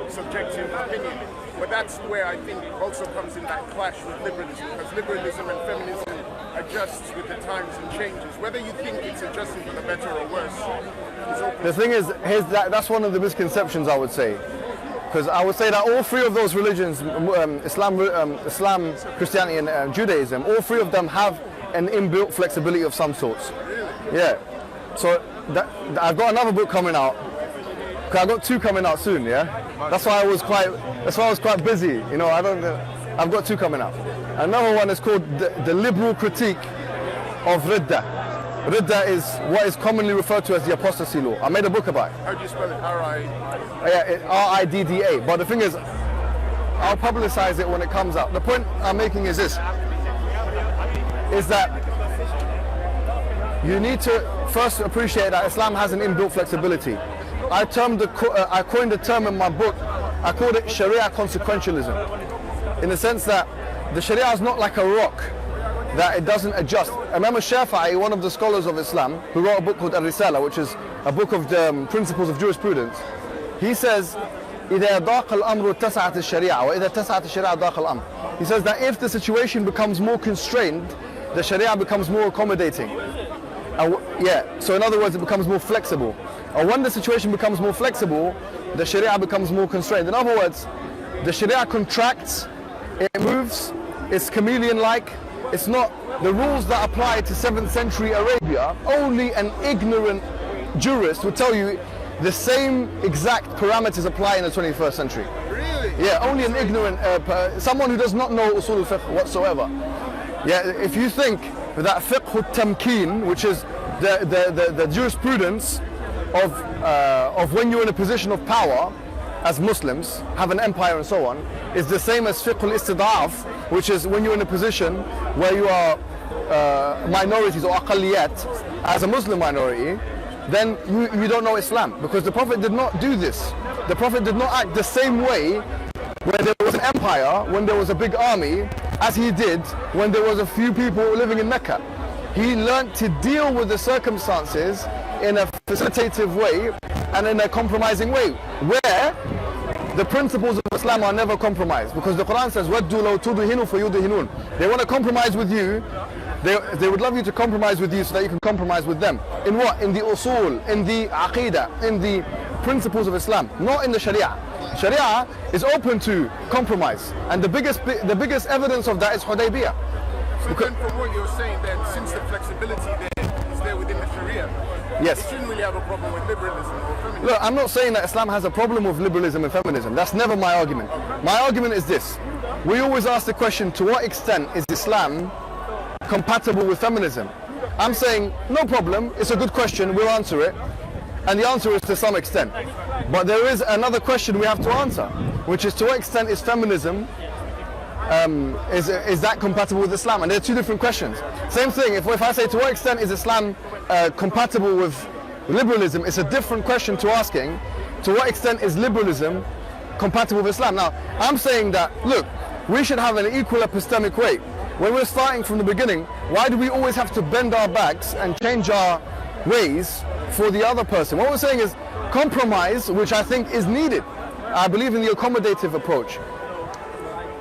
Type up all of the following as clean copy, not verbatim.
subjective opinion. But that's where I think it also comes in that clash with liberalism, because liberalism and feminism adjusts with the times and changes. Whether you think it's adjusting for the better or worse is open. The thing is, that's one of the misconceptions, I would say. Because I would say that all three of those religions, Islam, Christianity and Judaism, all three of them have an inbuilt flexibility of some sorts. Really? Yeah. So I've got another book coming out. Cause I've got two coming out soon, yeah? That's why I was quite busy, you know. I've got two coming out. Another one is called the Liberal Critique of Rida. Rida is what is commonly referred to as the Apostasy law. I made a book about it. How do you spell it? R-I-D-D-A. But the thing is, I'll publicize it when it comes out. The point I'm making is this, is that you need to first appreciate that Islam has an inbuilt flexibility. I coined the term in my book, I called it Sharia consequentialism. In the sense that the Sharia is not like a rock, that it doesn't adjust. Imam al-Shafi'i, one of the scholars of Islam, who wrote a book called Al-Risala, which is a book of the principles of jurisprudence, he says, إِذَا ضَاقَ الْأَمْرُ اتَّسَعَتِ الشَّرِيعَةُ وَإِذَا اتَّسَعَتِ الشَّرِيعَةُ ضَاقَ الْأَمْرُ. He says that if the situation becomes more constrained, the Sharia becomes more accommodating. So in other words, it becomes more flexible. Or when the situation becomes more flexible, the Sharia becomes more constrained. In other words, the Sharia contracts, it moves, it's chameleon-like. It's not the rules that apply to 7th century Arabia. Only an ignorant jurist would tell you the same exact parameters apply in the 21st century. Really? Yeah, only an ignorant, someone who does not know usul al-fiqh whatsoever. Yeah, if you think that fiqh al-tamkeen, which is the jurisprudence of when you're in a position of power as Muslims, have an empire and so on, is the same as fiqh al-istid'af, which is when you're in a position where you are minorities or aqalliyat as a Muslim minority, then you don't know Islam, because the Prophet did not do this. The Prophet did not act the same way where there was an empire, when there was a big army, as he did when there was a few people living in Mecca. He learnt to deal with the circumstances in a facilitative way and in a compromising way, where the principles of Islam are never compromised, because the Quran says, وَدُّوا لَوْ تُدْهِنُوا فَيُدْهِنُونَ. They want to compromise with you. They would love you to compromise with you so that you can compromise with them. In what? In the usul, in the aqidah, in the principles of Islam, not in the Sharia. Sharia is open to compromise, and the biggest evidence of that is Hudaybiyah. So then from what you're saying then, since the flexibility there is there within the Sharia, yes, you shouldn't really have a problem with liberalism or feminism. Look, I'm not saying that Islam has a problem with liberalism and feminism. That's never my argument. My argument is this. We always ask the question, to what extent is Islam compatible with feminism? I'm saying, no problem, it's a good question, we'll answer it. And the answer is to some extent. But there is another question we have to answer, which is, to what extent is feminism, is that compatible with Islam? And they're two different questions. Same thing, if I say, to what extent is Islam compatible with liberalism, it's a different question to asking, to what extent is liberalism compatible with Islam? Now, I'm saying that, look, we should have an equal epistemic weight. When we're starting from the beginning, why do we always have to bend our backs and change our ways for the other person? What we're saying is compromise, which I think is needed. I believe in the accommodative approach.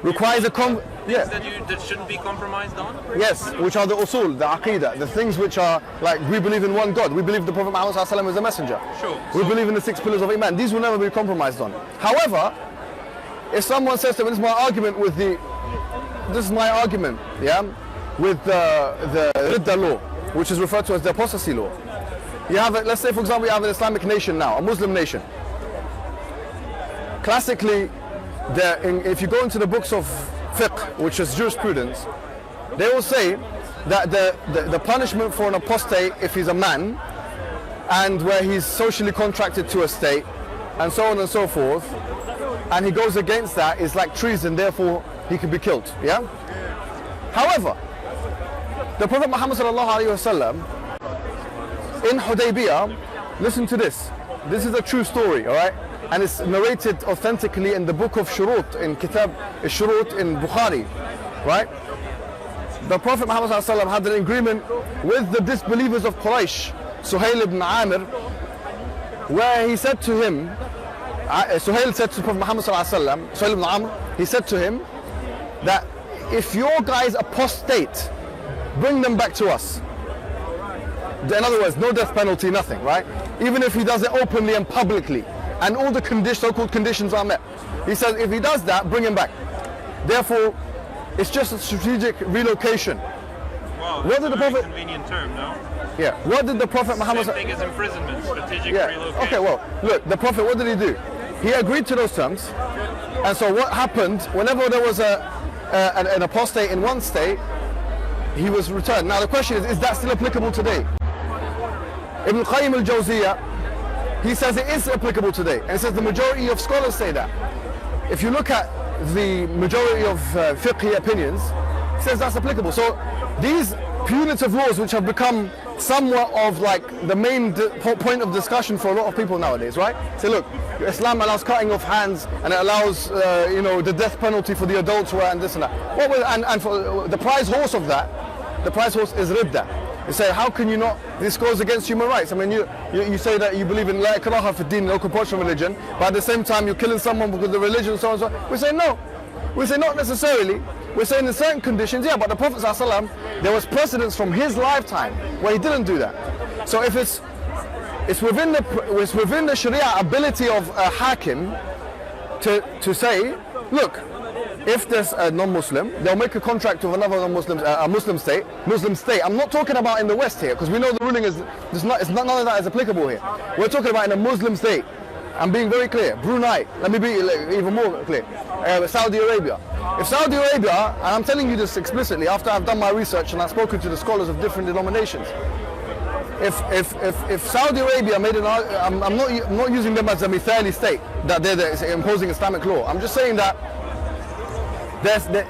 Requires a things that shouldn't be compromised on? Yes, which are the usul, the aqidah, the things which are like, we believe in one God, we believe the Prophet Muhammad is a messenger. Sure. We believe in the 6 pillars of Iman. These will never be compromised on. However, if someone says to me, this is my argument with the Rida law, which is referred to as the Apostasy law. You have, let's say for example, you have an Islamic nation now, a Muslim nation. Classically, if you go into the books of fiqh, which is jurisprudence, they will say that the punishment for an apostate, if he's a man, and where he's socially contracted to a state, and so on and so forth, and he goes against that, is like treason, therefore he can be killed. Yeah? However, the Prophet Muhammad in Hudaybiyah, listen to this. This is a true story, alright? And it's narrated authentically in the book of Shurut, in Kitab al-Shurut in Bukhari, right? The Prophet Muhammad had an agreement with the disbelievers of Quraysh, Suhail ibn Amir, where he said to him, Suhail said to Prophet Muhammad sallallahu alaihi wasallam, Suhail ibn Amr, he said to him that if your guys apostate, bring them back to us. In other words, no death penalty, nothing, right? Even if he does it openly and publicly, and all the so-called conditions are met. He says if he does that, bring him back. Therefore, it's just a strategic relocation. Wow, what did the Prophet? Convenient term, no? Yeah. What did the Prophet Muhammad? Same thing as imprisonment, strategic relocation. Okay. Well, look, the Prophet. What did he do? He agreed to those terms, and so what happened? Whenever there was an apostate in one state, he was returned. Now the question is that still applicable today? Ibn Qayyim al-Jawziyah, he says it is applicable today, and he says the majority of scholars say that. If you look at the majority of fiqh opinions, it says that's applicable. So these punitive laws, which have become somewhat of like the main point of discussion for a lot of people nowadays, right? Say, look, Islam allows cutting off hands, and it allows, the death penalty for the adulterer and this and that. And for the prize horse of that, the prize horse is Rida. You say, how can you not? This goes against human rights. I mean, you say that you believe in la ikraha fi din, no compulsion religion, but at the same time you're killing someone because of the religion, so on and so on. We say no. We say not necessarily. We're saying in certain conditions, yeah, but the Prophet ﷺ, there was precedence from his lifetime where he didn't do that. So if it's within the Sharia ability of a hakim to say, look, if there's a non-Muslim, they'll make a contract with another non-Muslim, a Muslim state. I'm not talking about in the West here, because we know the ruling is none of that is applicable here. We're talking about in a Muslim state. I'm being very clear. Brunei, let me be even more clear. Saudi Arabia. If Saudi Arabia, and I'm telling you this explicitly after I've done my research and I've spoken to the scholars of different denominations. If Saudi Arabia made an, I'm not using them as a mithali state that they're imposing Islamic law. I'm just saying that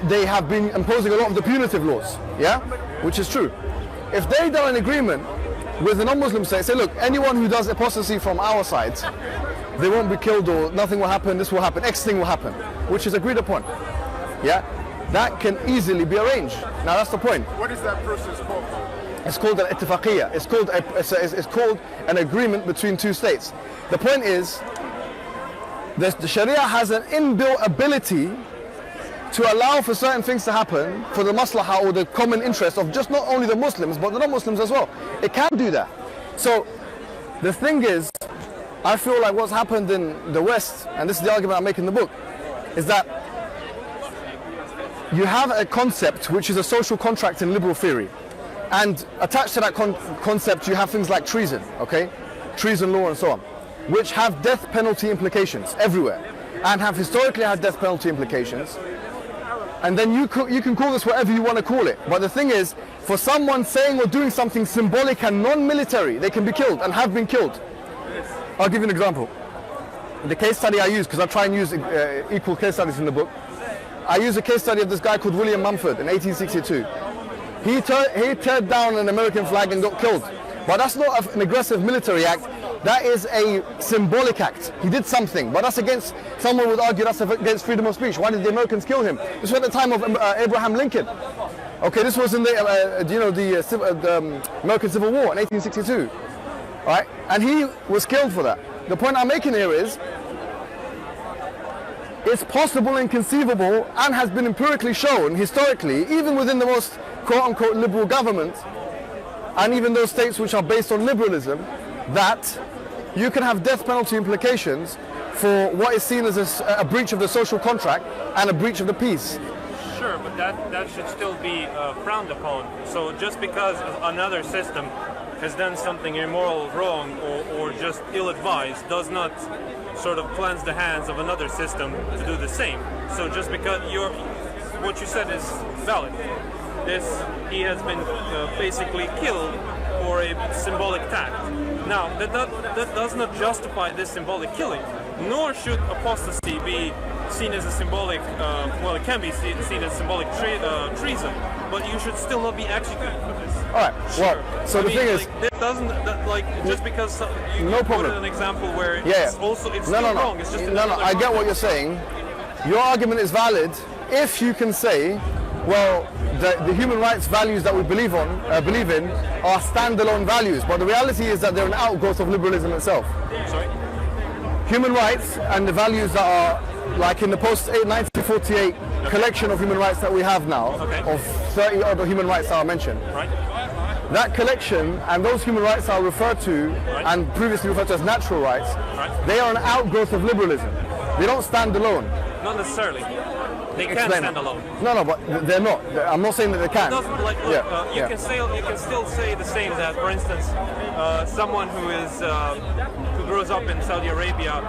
they have been imposing a lot of the punitive laws, yeah, which is true. If they done an agreement with the non-Muslim state, say, look, anyone who does apostasy from our side, they won't be killed, or nothing will happen, this will happen, X thing will happen, which is agreed upon, yeah, that can easily be arranged. Now that's the point. What is that process called? It's called an ittifaqiyya. It's called an agreement between two states. The point is, the Sharia has an inbuilt ability to allow for certain things to happen for the maslahah or the common interest of just not only the Muslims but the non-Muslims as well. It can do that. So the thing is, I feel like what's happened in the West, and this is the argument I make in the book, is that you have a concept which is a social contract in liberal theory, and attached to that concept you have things like treason, okay, treason law and so on, which have death penalty implications everywhere and have historically had death penalty implications. And then you can call this whatever you want to call it. But the thing is, for someone saying or doing something symbolic and non-military, they can be killed and have been killed. I'll give you an example. The case study I use, because I try and use equal case studies in the book, I use a case study of this guy called William Mumford in 1862. He teared down an American flag and got killed. But that's not an aggressive military act. That is a symbolic act. He did something, but that's against, someone would argue that's against freedom of speech. Why did the Americans kill him? This was at the time of Abraham Lincoln. Okay, this was in the American Civil War in 1862. All right, and he was killed for that. The point I'm making here is, it's possible and conceivable, and has been empirically shown historically, even within the most quote-unquote liberal government, and even those states which are based on liberalism, that you can have death penalty implications for what is seen as a breach of the social contract and a breach of the peace. Sure, but that should still be frowned upon. So just because another system has done something immoral, wrong, or just ill-advised, does not sort of cleanse the hands of another system to do the same. So just because what you said is valid. He has been basically killed for a symbolic act. Now, that does not justify this symbolic killing, nor should apostasy be seen as a symbolic, it can be seen as symbolic treason, but you should still not be executed for this. Alright, well, so the thing is, it doesn't, just because you no put problem. an example where it's still wrong, it's just I get what you're saying. Your argument is valid if you can say, well, the human rights values that we believe in are standalone values, but the reality is that they're an outgrowth of liberalism itself. Sorry? human rights and the values that are like in the post-1948 collection of human rights that we have now, of 30 other human rights that are mentioned. Right. That collection and those human rights are referred to and previously referred to as natural rights. They are an outgrowth of liberalism. They don't stand alone. Not necessarily. They can stand alone. No, but they're not. I'm not saying that they can. It doesn't, like, look, you can still say the same, that, for instance, someone who grows up in Saudi Arabia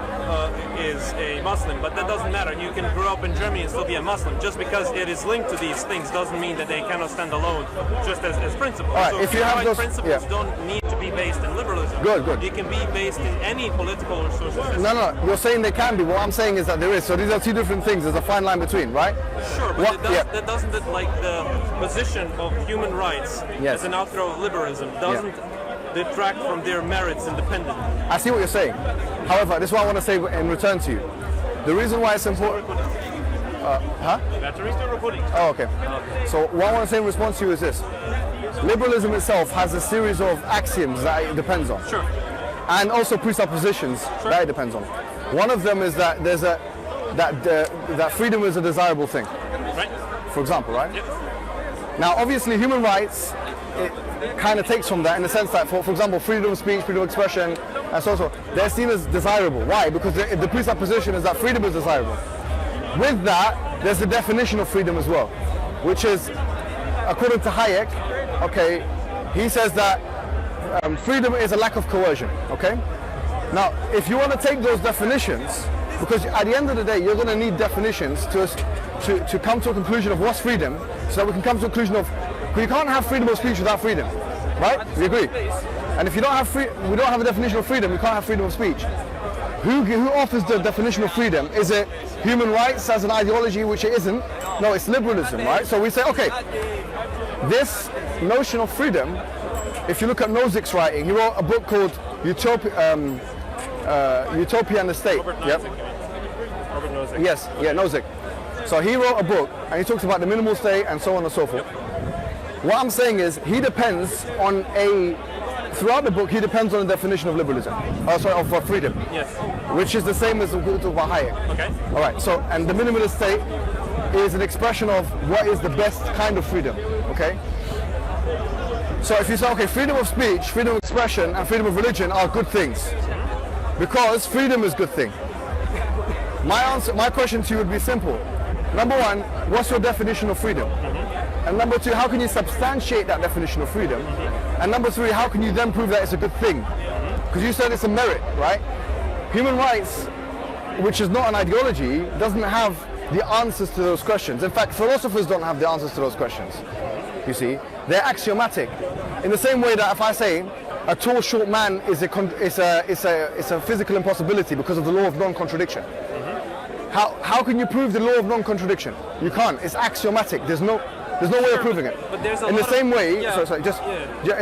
is a Muslim, but that doesn't matter. You can grow up in Germany and still be a Muslim. Just because it is linked to these things doesn't mean that they cannot stand alone, just as principles. All right, so if you have those principles don't need to be based in liberalism. Good. They can be based in any political or social system. No, you're saying they can be. What I'm saying is that there is. So these are two different things. There's a fine line between, right? Sure, but that doesn't, like, the position of human rights as an outgrowth of liberalism doesn't detract from their merits independently. I see what you're saying. However, this is what I want to say in return to you. The reason why it's important... Batteries still recording. Oh, okay. So what I want to say in response to you is this. Liberalism itself has a series of axioms that it depends on. Sure. And also presuppositions that it depends on. One of them is that there's that freedom is a desirable thing. Right. For example, right? Yep. Now, obviously, human rights, it kind of takes from that in the sense that, for example, freedom of speech, freedom of expression, and so on, they're seen as desirable. Why? Because the presupposition is that freedom is desirable. With that, there's the definition of freedom as well, which is, according to Hayek, okay, he says that freedom is a lack of coercion, okay? Now, if you want to take those definitions, because at the end of the day, you're going to need definitions to come to a conclusion of what's freedom, so that we can come to a conclusion of, you can't have freedom of speech without freedom, right? We agree. And if you don't have we don't have a definition of freedom, you can't have freedom of speech. Who offers the definition of freedom? Is it human rights as an ideology, which it isn't? No, it's liberalism, right? So we say, okay, this notion of freedom, if you look at Nozick's writing, he wrote a book called Utopia and the State. Robert Nozick. Yes, Nozick. So he wrote a book and he talks about the minimal state and so on and so forth. What I'm saying is he depends on throughout the book he depends on the definition of liberalism. Of freedom. Yes. Which is the same as we talk about Hayek. Okay. All right. So, and the minimalist state is an expression of what is the best kind of freedom. Okay. So if you say, okay, freedom of speech, freedom of expression, and freedom of religion are good things, because freedom is a good thing. My question to you would be simple. Number one, what's your definition of freedom? And number two, how can you substantiate that definition of freedom? And number three, how can you then prove that it's a good thing? Because you said it's a merit, right? Human rights, which is not an ideology, doesn't have the answers to those questions. In fact, philosophers don't have the answers to those questions. You see, they're axiomatic. In the same way that if I say a tall, short man is a physical impossibility because of the law of non-contradiction. How can you prove the law of non-contradiction? You can't. It's axiomatic. There's no way of proving it. But there's in the same way, in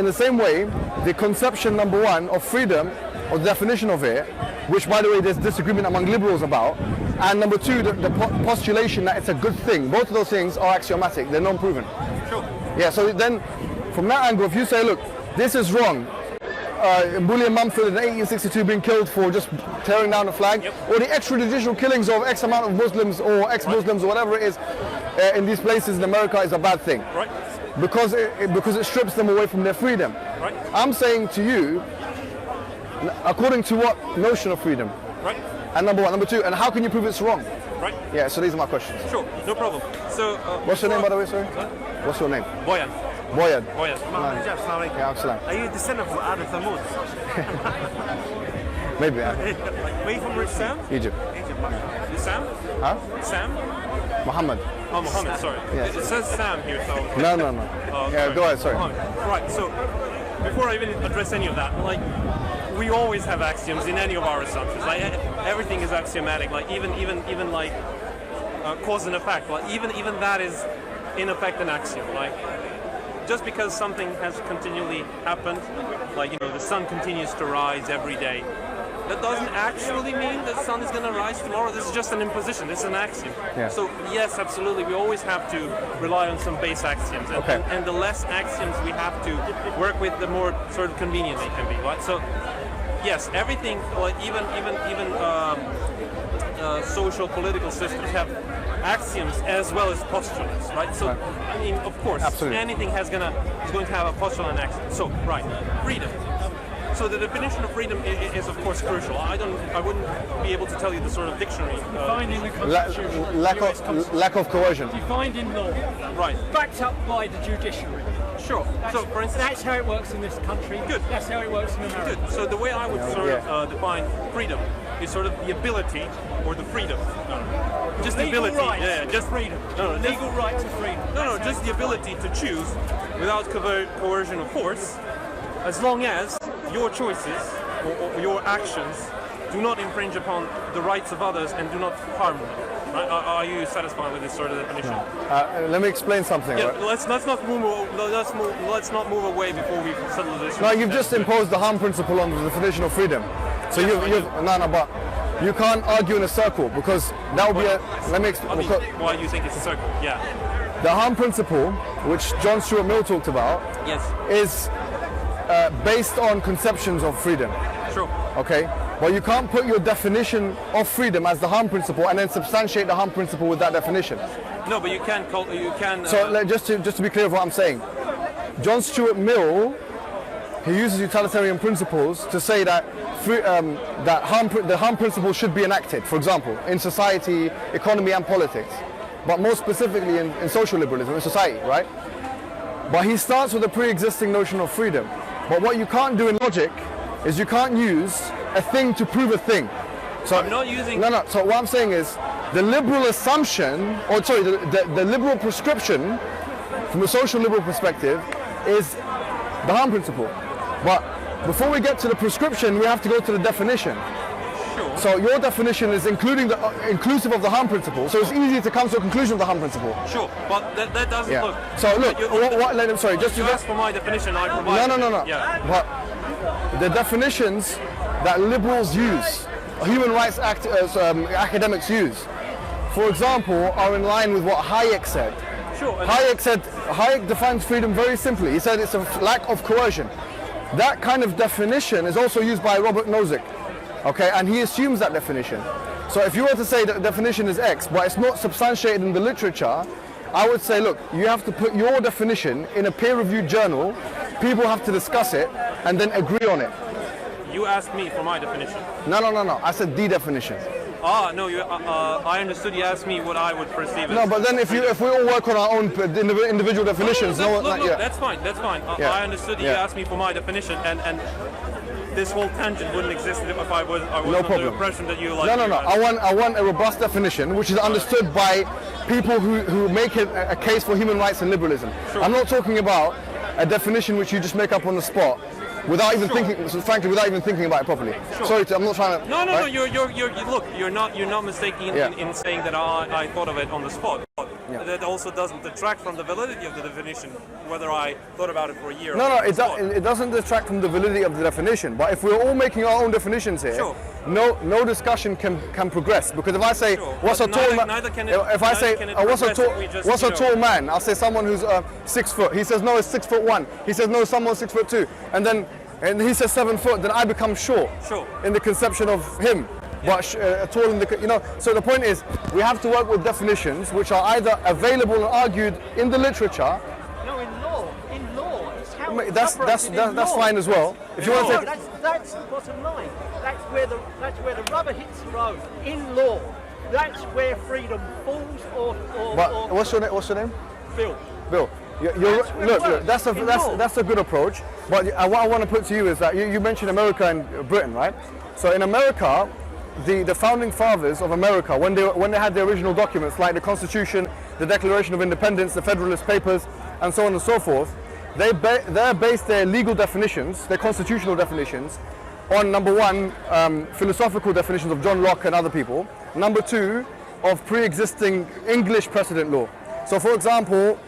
the same way, the conception number one of freedom, or the definition of it, which by the way there's disagreement among liberals about, and number two, the postulation that it's a good thing. Both of those things are axiomatic. They're non-proven. Sure. Yeah. So then, from that angle, if you say, look, this is wrong. William Mumford in 1862 being killed for just tearing down the flag, or the extrajudicial killings of X amount of Muslims or ex-Muslims or whatever it is in these places in America is a bad thing. Right. Because it strips them away from their freedom. Right. I'm saying to you, according to what notion of freedom? Right. And number one. Number two, and how can you prove it's wrong? Right. Yeah, so these are my questions. Sure, no problem. So, what's your name, by the way, sorry? What's your name? Boyan. Boyan. Boyan. Are you a descendant from Ad Thamud? Maybe. Where are you from, Sam? Egypt. You Sam? Huh? Sam? Mohammed. Oh, Mohammed, sorry. Yeah. It says Sam here, so... No. Yeah, go ahead, sorry. Right, so, before I even address any of that, like, we always have axioms in any of our assumptions. Like, everything is axiomatic. Like, even like, cause and effect. Like, even that is, in effect, an axiom. Like, just because something has continually happened, like, you know, the sun continues to rise every day, that doesn't actually mean that the sun is going to rise tomorrow. This is just an imposition. This is an axiom. Yeah. So yes, absolutely, we always have to rely on some base axioms. And the less axioms we have to work with, the more sort of convenient they can be. Right? So yes, everything, like even social political systems have axioms as well as postulates, right? So, I mean, of course, Absolutely. anything is going to have a postulate and axiom. So, right, freedom. So the definition of freedom is of course crucial. I wouldn't be able to tell you the sort of dictionary. Defined in the Constitution. Lack of coercion. Defined in law. Right. Backed up by the judiciary. Sure. So, for instance, That's how it works in this country. Good. That's how it works in America. good. So the way I would sort of define freedom is sort of the ability or the freedom. Just the Legal ability. rights Yeah. to Just freedom. No, just- Legal right to freedom. No, just the ability to choose without coercion of force, as long as your choices or your actions do not infringe upon the rights of others and do not harm them. Right? Are you satisfied with this sort of definition? Let me explain something. Yeah, Right? let's not move away before we settle this. No, you've just imposed the harm principle on the definition of freedom. So but you can't argue in a circle because that would be a. Let me explain. I mean, why do you think it's a circle? Yeah. The harm principle, which John Stuart Mill talked about, Yes. is based on conceptions of freedom. Sure. Okay, but you can't put your definition of freedom as the harm principle and then substantiate the harm principle with that definition. No, but you can call. You can. So just to be clear of what I'm saying, John Stuart Mill, he uses utilitarian principles to say that the harm principle should be enacted, for example, in society, economy and politics, but more specifically in social liberalism, in society, right? But he starts with a pre-existing notion of freedom. But what you can't do in logic is you can't use a thing to prove a thing. So I'm not using. No. So what I'm saying is the liberal assumption, or sorry, the liberal prescription from a social liberal perspective is the harm principle. But before we get to the prescription, we have to go to the definition. Sure. So your definition is inclusive of the harm principle. So it's easy to come to a conclusion of the harm principle. Sure, but that doesn't Yeah. look. So look, let him. Sorry, just You to asked for my definition. I provided. No. Yeah. But the definitions that liberals use, human rights academics use, for example, are in line with what Hayek said. Sure. and- Hayek defines freedom very simply. He said it's a lack of coercion. That kind of definition is also used by Robert Nozick, okay, and he assumes that definition. So if you were to say that the definition is X, but it's not substantiated in the literature, I would say, look, you have to put your definition in a peer-reviewed journal, people have to discuss it, and then agree on it. You asked me for my definition. No, I said the definition. No, I understood you asked me what I would perceive as. No, but then if we all work on our own individual definitions, Look, that's fine. Yeah. I understood you asked me for my definition, and this whole tangent wouldn't exist if I was No under the problem. impression that you like. No. I want a robust definition, which is understood by people who make it a case for human rights and liberalism. Sure. I'm not talking about a definition which you just make up on the spot, without even without even thinking about it properly. Sure. Sorry, I'm not trying to. No. right? You're not mistaken in saying that I thought of it on the spot. Yeah. That also doesn't detract from the validity of the definition, whether I thought about it for a year. No, or it doesn't detract from the validity of the definition. But if we're all making our own definitions here, Sure. no discussion can progress. Because if I say, Sure. what's a But tall man? neither can it- If I neither say, can it what's a progress tall, if we just, what's a you know- tall man? I'll say someone who's 6 foot. He says no, it's 6'1". He says no, someone's 6'2", and he says 7 foot. Then I become short. Sure. In the conception of him. But tall in the, so the point is, we have to work with definitions which are either available and argued in the literature. No, in law. It's how it's That's operated in law. fine as well. If you want to No, take, that's the bottom line. That's where the rubber hits the road. In law, that's where freedom falls or but what's your name? Bill. Bill. Look, that's a good approach. But what I want to put to you is that you mentioned America and Britain, right? So in America, the founding fathers of America, when they had the original documents like the Constitution, the Declaration of Independence, the Federalist Papers, and so on and so forth, they based their legal definitions, their constitutional definitions, on number one, philosophical definitions of John Locke and other people. Number two, of pre-existing English precedent law. So, for example,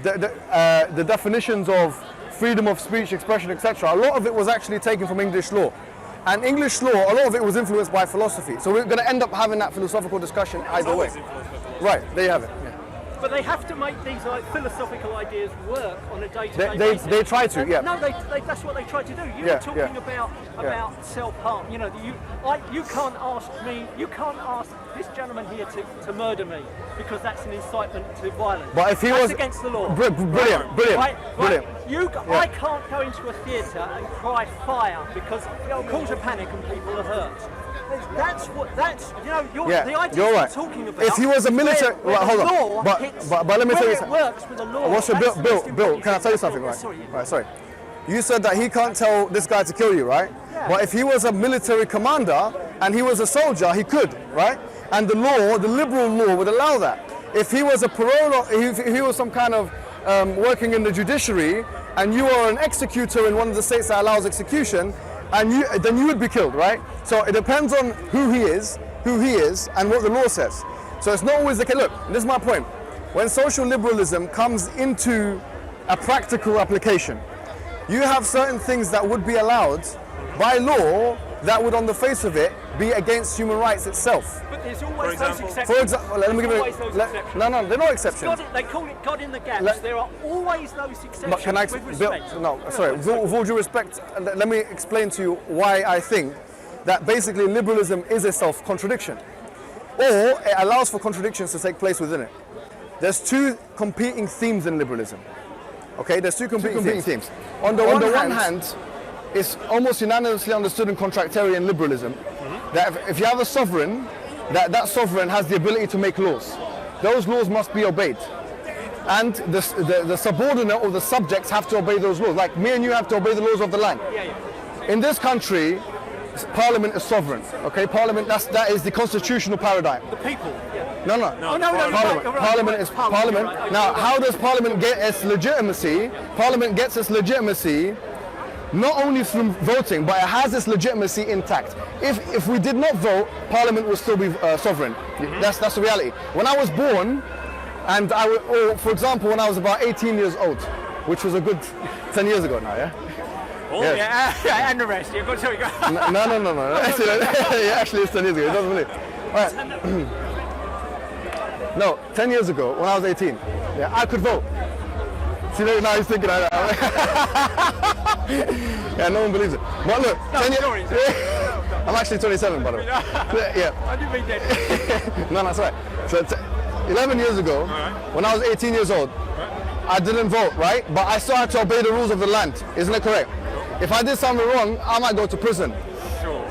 the definitions of freedom of speech, expression, etc., a lot of it was actually taken from English law. And English law, a lot of it was influenced by philosophy. So we're going to end up having that philosophical discussion either way. Right, there you have it. Yeah. But they have to make these like philosophical ideas work on a day-to-day basis. They try to, yeah. No, that's what they try to do. You were talking about self-harm. You know, you can't ask me, you can't ask this gentleman here to murder me because that's an incitement to violence. But if he that's was against the law. Brilliant. Right? I can't go into a theatre and cry fire because it'll cause a panic and people are hurt. The idea you're right. talking about. If he was a military, hold on. But let me tell you something. Works with the law. What's your Bill? Can I tell you something? Sorry. You said that he can't tell this guy to kill you, right? Yeah. But if he was a military commander and he was a soldier, he could, right? And the law, the liberal law, would allow that. If he was a parole, if he was some kind of working in the judiciary, and you are an executor in one of the states that allows execution, and then you would be killed, right? So it depends on who he is, and what the law says. So it's not always the case. Look, this is my point. When social liberalism comes into a practical application, you have certain things that would be allowed by law that would, on the face of it, be against human rights itself. But there's always those exceptions. For example, let me give you. No, they're not exceptions. They call it God in the gaps. There are always those exceptions. But can I? With all due respect, let me explain to you why I think that basically liberalism is a self-contradiction, or it allows for contradictions to take place within it. There's two competing themes in liberalism. Okay, there's two competing themes. On the one hand, it's almost unanimously understood in contractarian liberalism that if you have a sovereign, that sovereign has the ability to make laws. Those laws must be obeyed. And the subordinate or the subjects have to obey those laws. Like me and you have to obey the laws of the land. In this country, Parliament is sovereign. Okay, Parliament, that is the constitutional paradigm. The people. No. Parliament is Parliament. Now, how does Parliament get its legitimacy? Parliament gets its legitimacy not only from voting, but it has its legitimacy intact. If we did not vote, Parliament would still be sovereign. That's the reality. When I was born, and for example, when I was about 18 years old, which was a good 10 years ago now, yeah? Oh, yes. And the rest. You've got to tell me. No. Actually, it's 10 years ago. It doesn't believe. All right. No, 10 years ago, when I was 18, I could vote. See, now he's thinking like that. Yeah, no one believes it. But look, 10 years. I'm actually 27, by the way. Yeah. I didn't mean that. No, that's right. So 11 years ago, when I was 18 years old, I didn't vote, right? But I still had to obey the rules of the land. Isn't it correct? If I did something wrong, I might go to prison. Sure.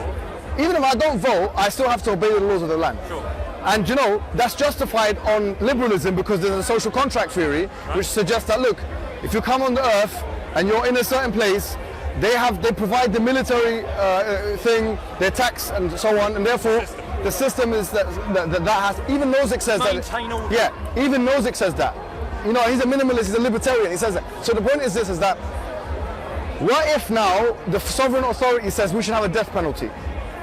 Even if I don't vote, I still have to obey the laws of the land. Sure. And you know, that's justified on liberalism because there's a social contract theory which suggests that, look, if you come on the earth and you're in a certain place, they provide the military thing, their tax and so on, and therefore the system is that has, even Nozick says that. Yeah, even Nozick says that. You know, he's a minimalist, he's a libertarian, he says that. So the point is this, is that what if now the sovereign authority says we should have a death penalty?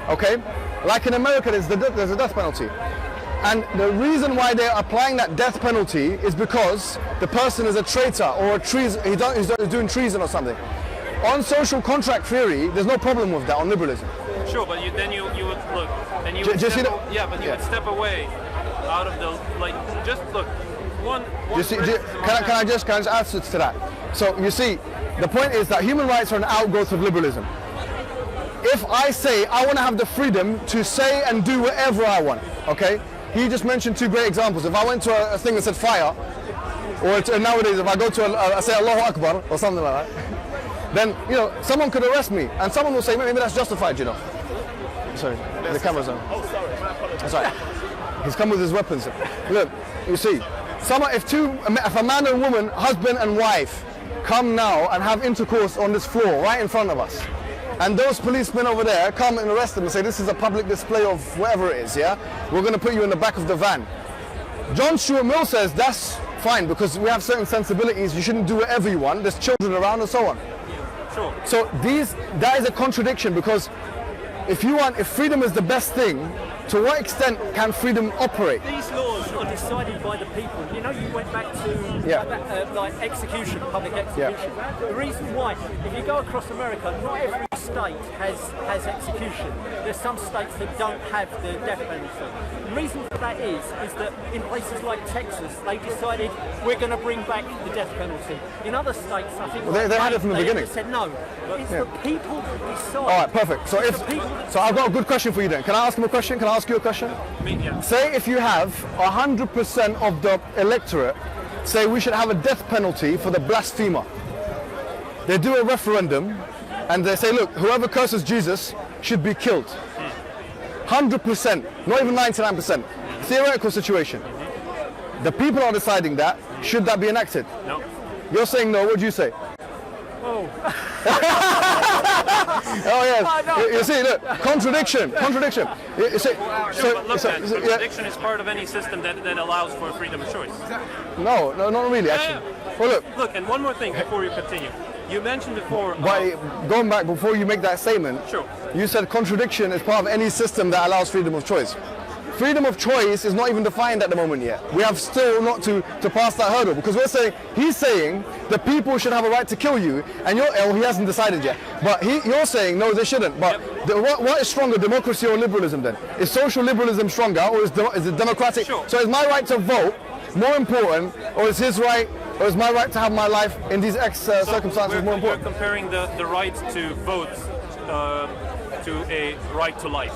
Okay? Like in America, there's a death penalty. And the reason why they're applying that death penalty is because the person is a traitor or a treason, he's doing treason or something. On social contract theory, there's no problem with that on liberalism. Sure, but you would look, then you would step away out of the, just look, can I just add to that? So you see, the point is that human rights are an outgrowth of liberalism. If I say I want to have the freedom to say and do whatever I want, okay? He just mentioned two great examples. If I went to a thing that said fire, or nowadays if I go to I say Allahu Akbar or something like that, then you know someone could arrest me, and someone will say maybe that's justified, you know. Sorry, the camera's on. That's right. He's come with his weapons. Look, you see, if a man and woman, husband and wife, come now and have intercourse on this floor right in front of us, and those policemen over there come and arrest them and say this is a public display of whatever it is, yeah? We're going to put you in the back of the van. John Stuart Mill says that's fine because we have certain sensibilities, you shouldn't do whatever you want, there's children around and so on. Sure. So that is a contradiction because if freedom is the best thing, to what extent can freedom operate? These laws are decided by the people. You know, you went back to like execution, public execution. The reason why, if you go across America, not every state has execution. There's some states that don't have the death penalty. The reason for that is that in places like Texas, they decided we're going to bring back the death penalty. In other states, I think they had it from the beginning. They said no. It's the people that decide. All right, perfect. So I've got a good question for you then. Can I ask him a question? Can I ask you a question? Yeah. Say if you have 100% of the electorate say we should have a death penalty for the blasphemer. They do a referendum and they say, look, whoever curses Jesus should be killed. 100%, not even 99%. Theoretical situation. The people are deciding that. Should that be enacted? No. You're saying no. What do you say? Oh. Oh yes. You see, look, contradiction. You see, contradiction is part of any system that allows for freedom of choice. No, not really. Actually. Well, look, and one more thing before you continue. You mentioned before. Going back before you make that statement. Sure. You said contradiction is part of any system that allows freedom of choice. Freedom of choice is not even defined at the moment yet. We have still not to pass that hurdle because he's saying the people should have a right to kill you, and he hasn't decided yet. But you're saying no, they shouldn't. But what is stronger, democracy or liberalism then? Is social liberalism stronger or is it democratic? Sure. So is my right to vote more important, or is his right, or is my right to have my life in these circumstances more important? We're comparing the right to vote to a right to life.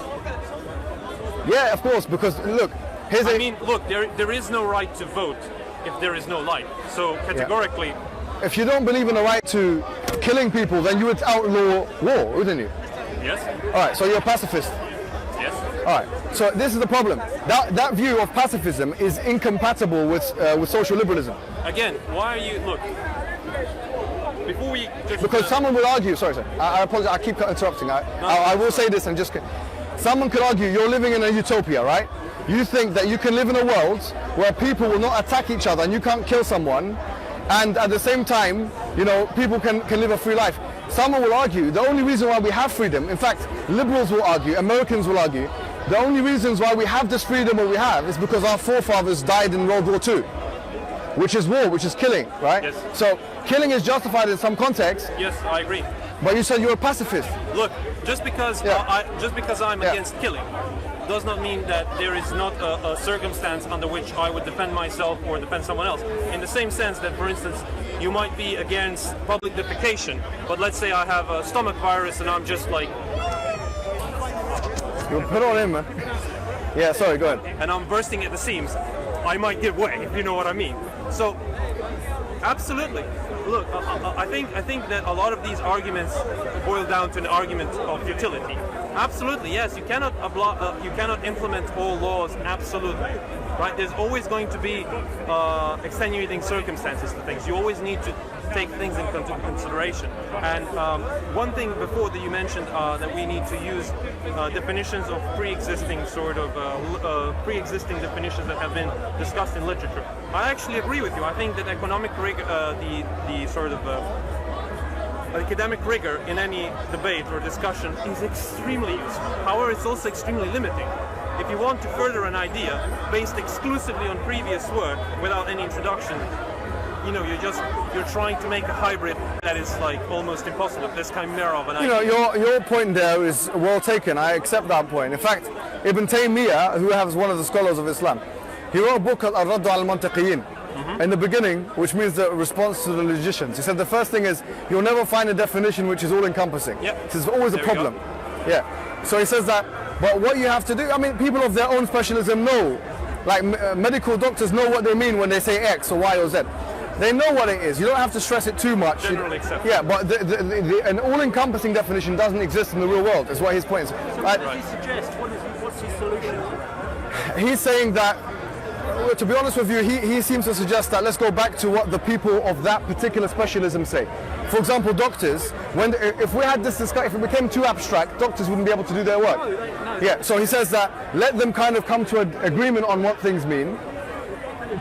Yeah, of course, because look, there is no right to vote if there is no life. So categorically, if you don't believe in the right to killing people, then you would outlaw war, wouldn't you? Yes. All right, so you're a pacifist. Yes. All right, so this is the problem. That view of pacifism is incompatible with social liberalism. Again, why are you before we just because someone will argue. Sorry, sir. I apologize. I keep interrupting. I will say this and just. Someone could argue you're living in a utopia, right? You think that you can live in a world where people will not attack each other and you can't kill someone, and at the same time, people can live a free life. Someone will argue the only reason why we have freedom, in fact, liberals will argue, Americans will argue, the only reasons why we have this freedom that we have is because our forefathers died in World War II, which is war, which is killing, right? Yes. So killing is justified in some context. Yes, I agree. But you said you're a pacifist. Look, just because I'm against killing does not mean that there is not a circumstance under which I would defend myself or defend someone else. In the same sense that, for instance, you might be against public defecation, but let's say I have a stomach virus and I'm just like... You put on in, man. Yeah, sorry, go ahead. And I'm bursting at the seams. I might give way, if you know what I mean. So, absolutely. Look, I think that a lot of these arguments boil down to an argument of futility. Absolutely, yes. You cannot implement all laws. Absolutely, right? There's always going to be extenuating circumstances to things. You always need to take things into consideration. And one thing before that you mentioned that we need to use definitions of pre-existing pre-existing definitions that have been discussed in literature. I actually agree with you. I think that economic rigor, the sort of academic rigor in any debate or discussion is extremely useful. However, it's also extremely limiting. If you want to further an idea based exclusively on previous work without any introduction, you're trying to make a hybrid that is like almost impossible. This chimera of an idea. Your point there is well taken. I accept that point. In fact, Ibn Taymiyyah, who is one of the scholars of Islam, he wrote a book called Al-Radd al-Mantiqiyin. In the beginning, which means the response to the logicians. He said the first thing is you'll never find a definition which is all-encompassing. Yep. There's always a problem. Yeah. So he says that, but what you have to do, people of their own specialism know, like medical doctors know what they mean when they say X or Y or Z. They know what it is. You don't have to stress it too much. Generally accepted. Yeah, but an all-encompassing definition doesn't exist in the real world, is what his point is. So what does he suggest? What's his solution? He's saying that, to be honest with you, he seems to suggest that let's go back to what the people of that particular specialism say. For example, doctors, if we had this discussion, if it became too abstract, doctors wouldn't be able to do their work. No. Yeah, so he says that let them kind of come to an agreement on what things mean,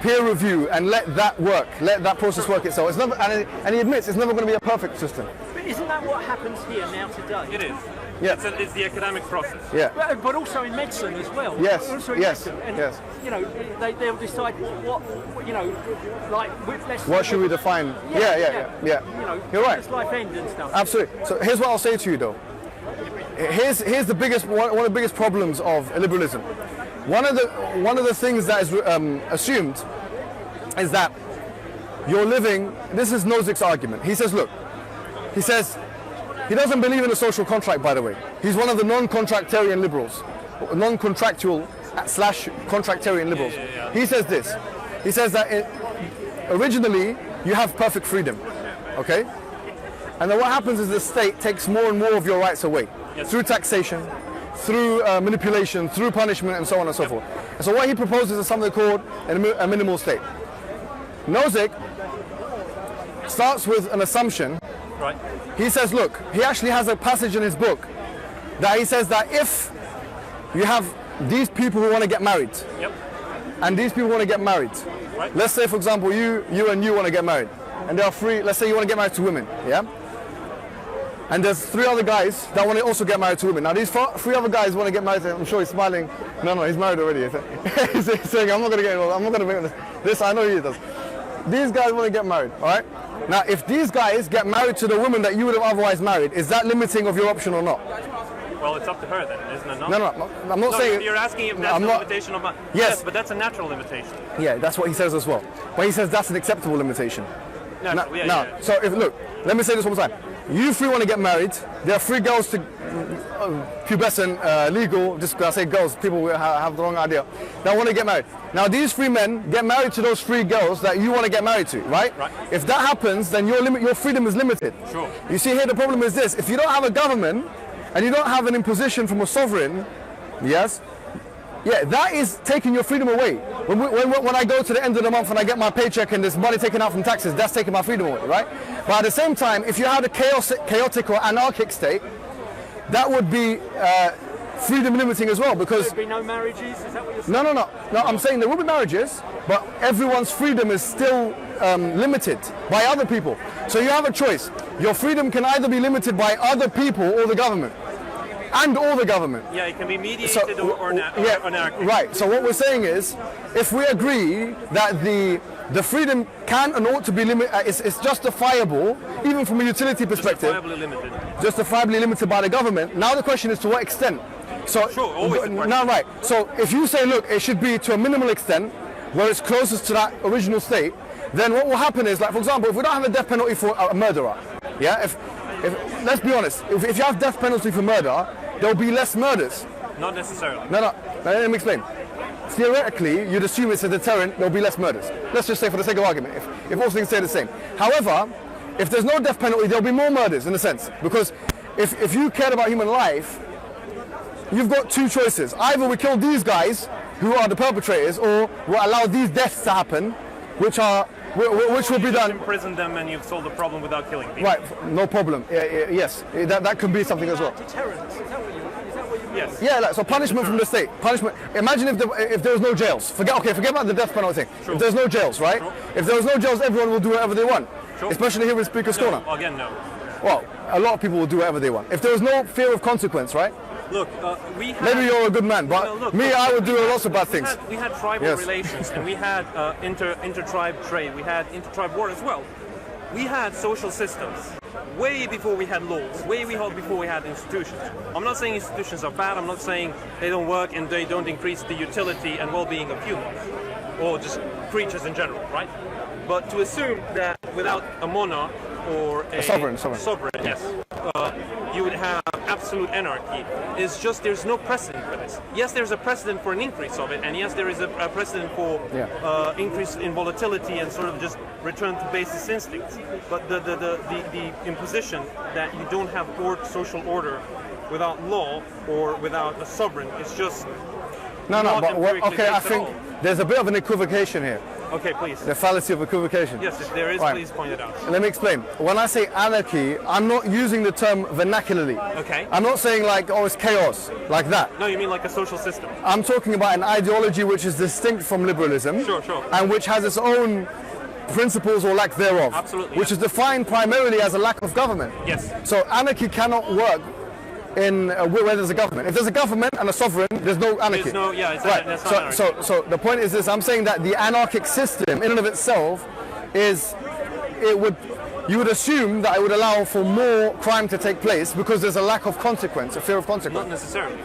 peer review, and let that work, let that process work itself. It's never, and he admits it's never going to be a perfect system. But isn't that what happens here now today? It is. Yeah. It's the academic process. Yeah. But also in medicine as well. Yes. Also in Yes. medicine. And, Yes. They'll decide What should we define? Yeah. You're right. Life end and stuff. Absolutely. So here's what I'll say to you though. here's the biggest one of the biggest problems of liberalism. One of the things that is assumed is that you're living. This is Nozick's argument. He says, look, he says he doesn't believe in a social contract. By the way, he's one of the non-contractarian liberals, non-contractual / contractarian liberals. He says this. He says that originally you have perfect freedom, okay? And then what happens is the state takes more and more of your rights away through taxation, through manipulation, through punishment, and so on and so forth. And so what he proposes is something called a minimal state. Nozick starts with an assumption. Right. He says, look, he actually has a passage in his book that he says that if you have these people who want to get married, and these people want to get married, right. Let's say, for example, you want to get married, and there are three. Let's say you want to get married to women, yeah. And there's 3 other guys that want to also get married to women. Now these 3 other guys want to get married. I'm sure he's smiling. No, he's married already. He's saying, I'm not going to get involved. I'm not going to make this. I know he does. These guys want to get married, all right? Now, if these guys get married to the woman that you would have otherwise married, is that limiting of your option or not? Well, it's up to her then, isn't it? No, I'm not saying. You're asking if that's a limitation of mine. Yes, but that's a natural limitation. Yeah, that's what he says as well. But he says that's an acceptable limitation. So if look, let me say this one more time. You 3 want to get married. There are 3 girls to pubescent, legal. Just when I say girls, people will have the wrong idea. That want to get married. Now these 3 men get married to those 3 girls that you want to get married to, right? If that happens, then your freedom is limited. Sure. You see here, the problem is this: if you don't have a government and you don't have an imposition from a sovereign, that is taking your freedom away. When I go to the end of the month and I get my paycheck and there's money taken out from taxes, that's taking my freedom away, right? But at the same time, if you had a chaotic or anarchic state, that would be freedom limiting as well, because there'd be no marriages. Is that what you're saying? No. I'm saying there will be marriages, but everyone's freedom is still limited by other people. So you have a choice. Your freedom can either be limited by other people or the government. Or the government. Yeah, it can be mediated or anarchic. Right. So what we're saying is, if we agree that the freedom can and ought to be limited, it's justifiable, even from a utility perspective. Justifiably limited by the government. Now the question is to what extent. So sure, always the question. Now, right. So if you say, look, it should be to a minimal extent, where it's closest to that original state, then what will happen is, like for example, if we don't have a death penalty for a murderer, if let's be honest, if you have death penalty for murder, there will be less murders. Not necessarily. No. Let me explain. Theoretically, you'd assume it's a deterrent, there will be less murders. Let's just say for the sake of argument, if all things stay the same. However, if there's no death penalty, there will be more murders in a sense. Because if you cared about human life, you've got 2 choices. Either we kill these guys, who are the perpetrators, or we'll allow these deaths to happen, which will be done. Imprison them and you've solved the problem without killing people. Right, no problem. Yes, that could be something as well. Deterrence. Is that what you Yes. Yeah, so punishment from the state. Punishment. Imagine if there was no jails. Forget about the death penalty thing. Sure. If there's no jails, right? Sure. If there was no jails, everyone will do whatever they want. Sure. Especially here in Speaker's Corner. Again, no. Well, a lot of people will do whatever they want. If there was no fear of consequence, right? Look, we had... Maybe you're a good man, but I would do lots of bad things. We had tribal relations, and we had inter-tribe trade. We had inter-tribe war as well. We had social systems way before we had laws, way before we had institutions. I'm not saying institutions are bad. I'm not saying they don't work and they don't increase the utility and well-being of humans, or just creatures in general, right? But to assume that without a monarch or a sovereign, yes, you would have absolute anarchy. It's just there's no precedent for this. Yes, there's a precedent for an increase of it, and yes, there is a precedent for increase in volatility and sort of just return to basis instincts. But the imposition that you don't have social order without law or without a but I think there's a bit of an equivocation here. Okay, please. The fallacy of equivocation. Yes, if there is, right. Please point it out. Let me explain. When I say anarchy, I'm not using the term vernacularly. Okay. I'm not saying like, it's chaos, like that. No, you mean like a social system. I'm talking about an ideology which is distinct from liberalism. Sure. And which has its own principles or lack thereof. Absolutely. Which is defined primarily as a lack of government. Yes. So anarchy cannot work in where there's a government. If there's a government and a sovereign, there's no anarchy. There's no, it's right. That's not anarchy. So the point is this: I'm saying that the anarchic system, in and of itself, you would assume that it would allow for more crime to take place because there's a lack of consequence, a fear of consequence. Not necessarily.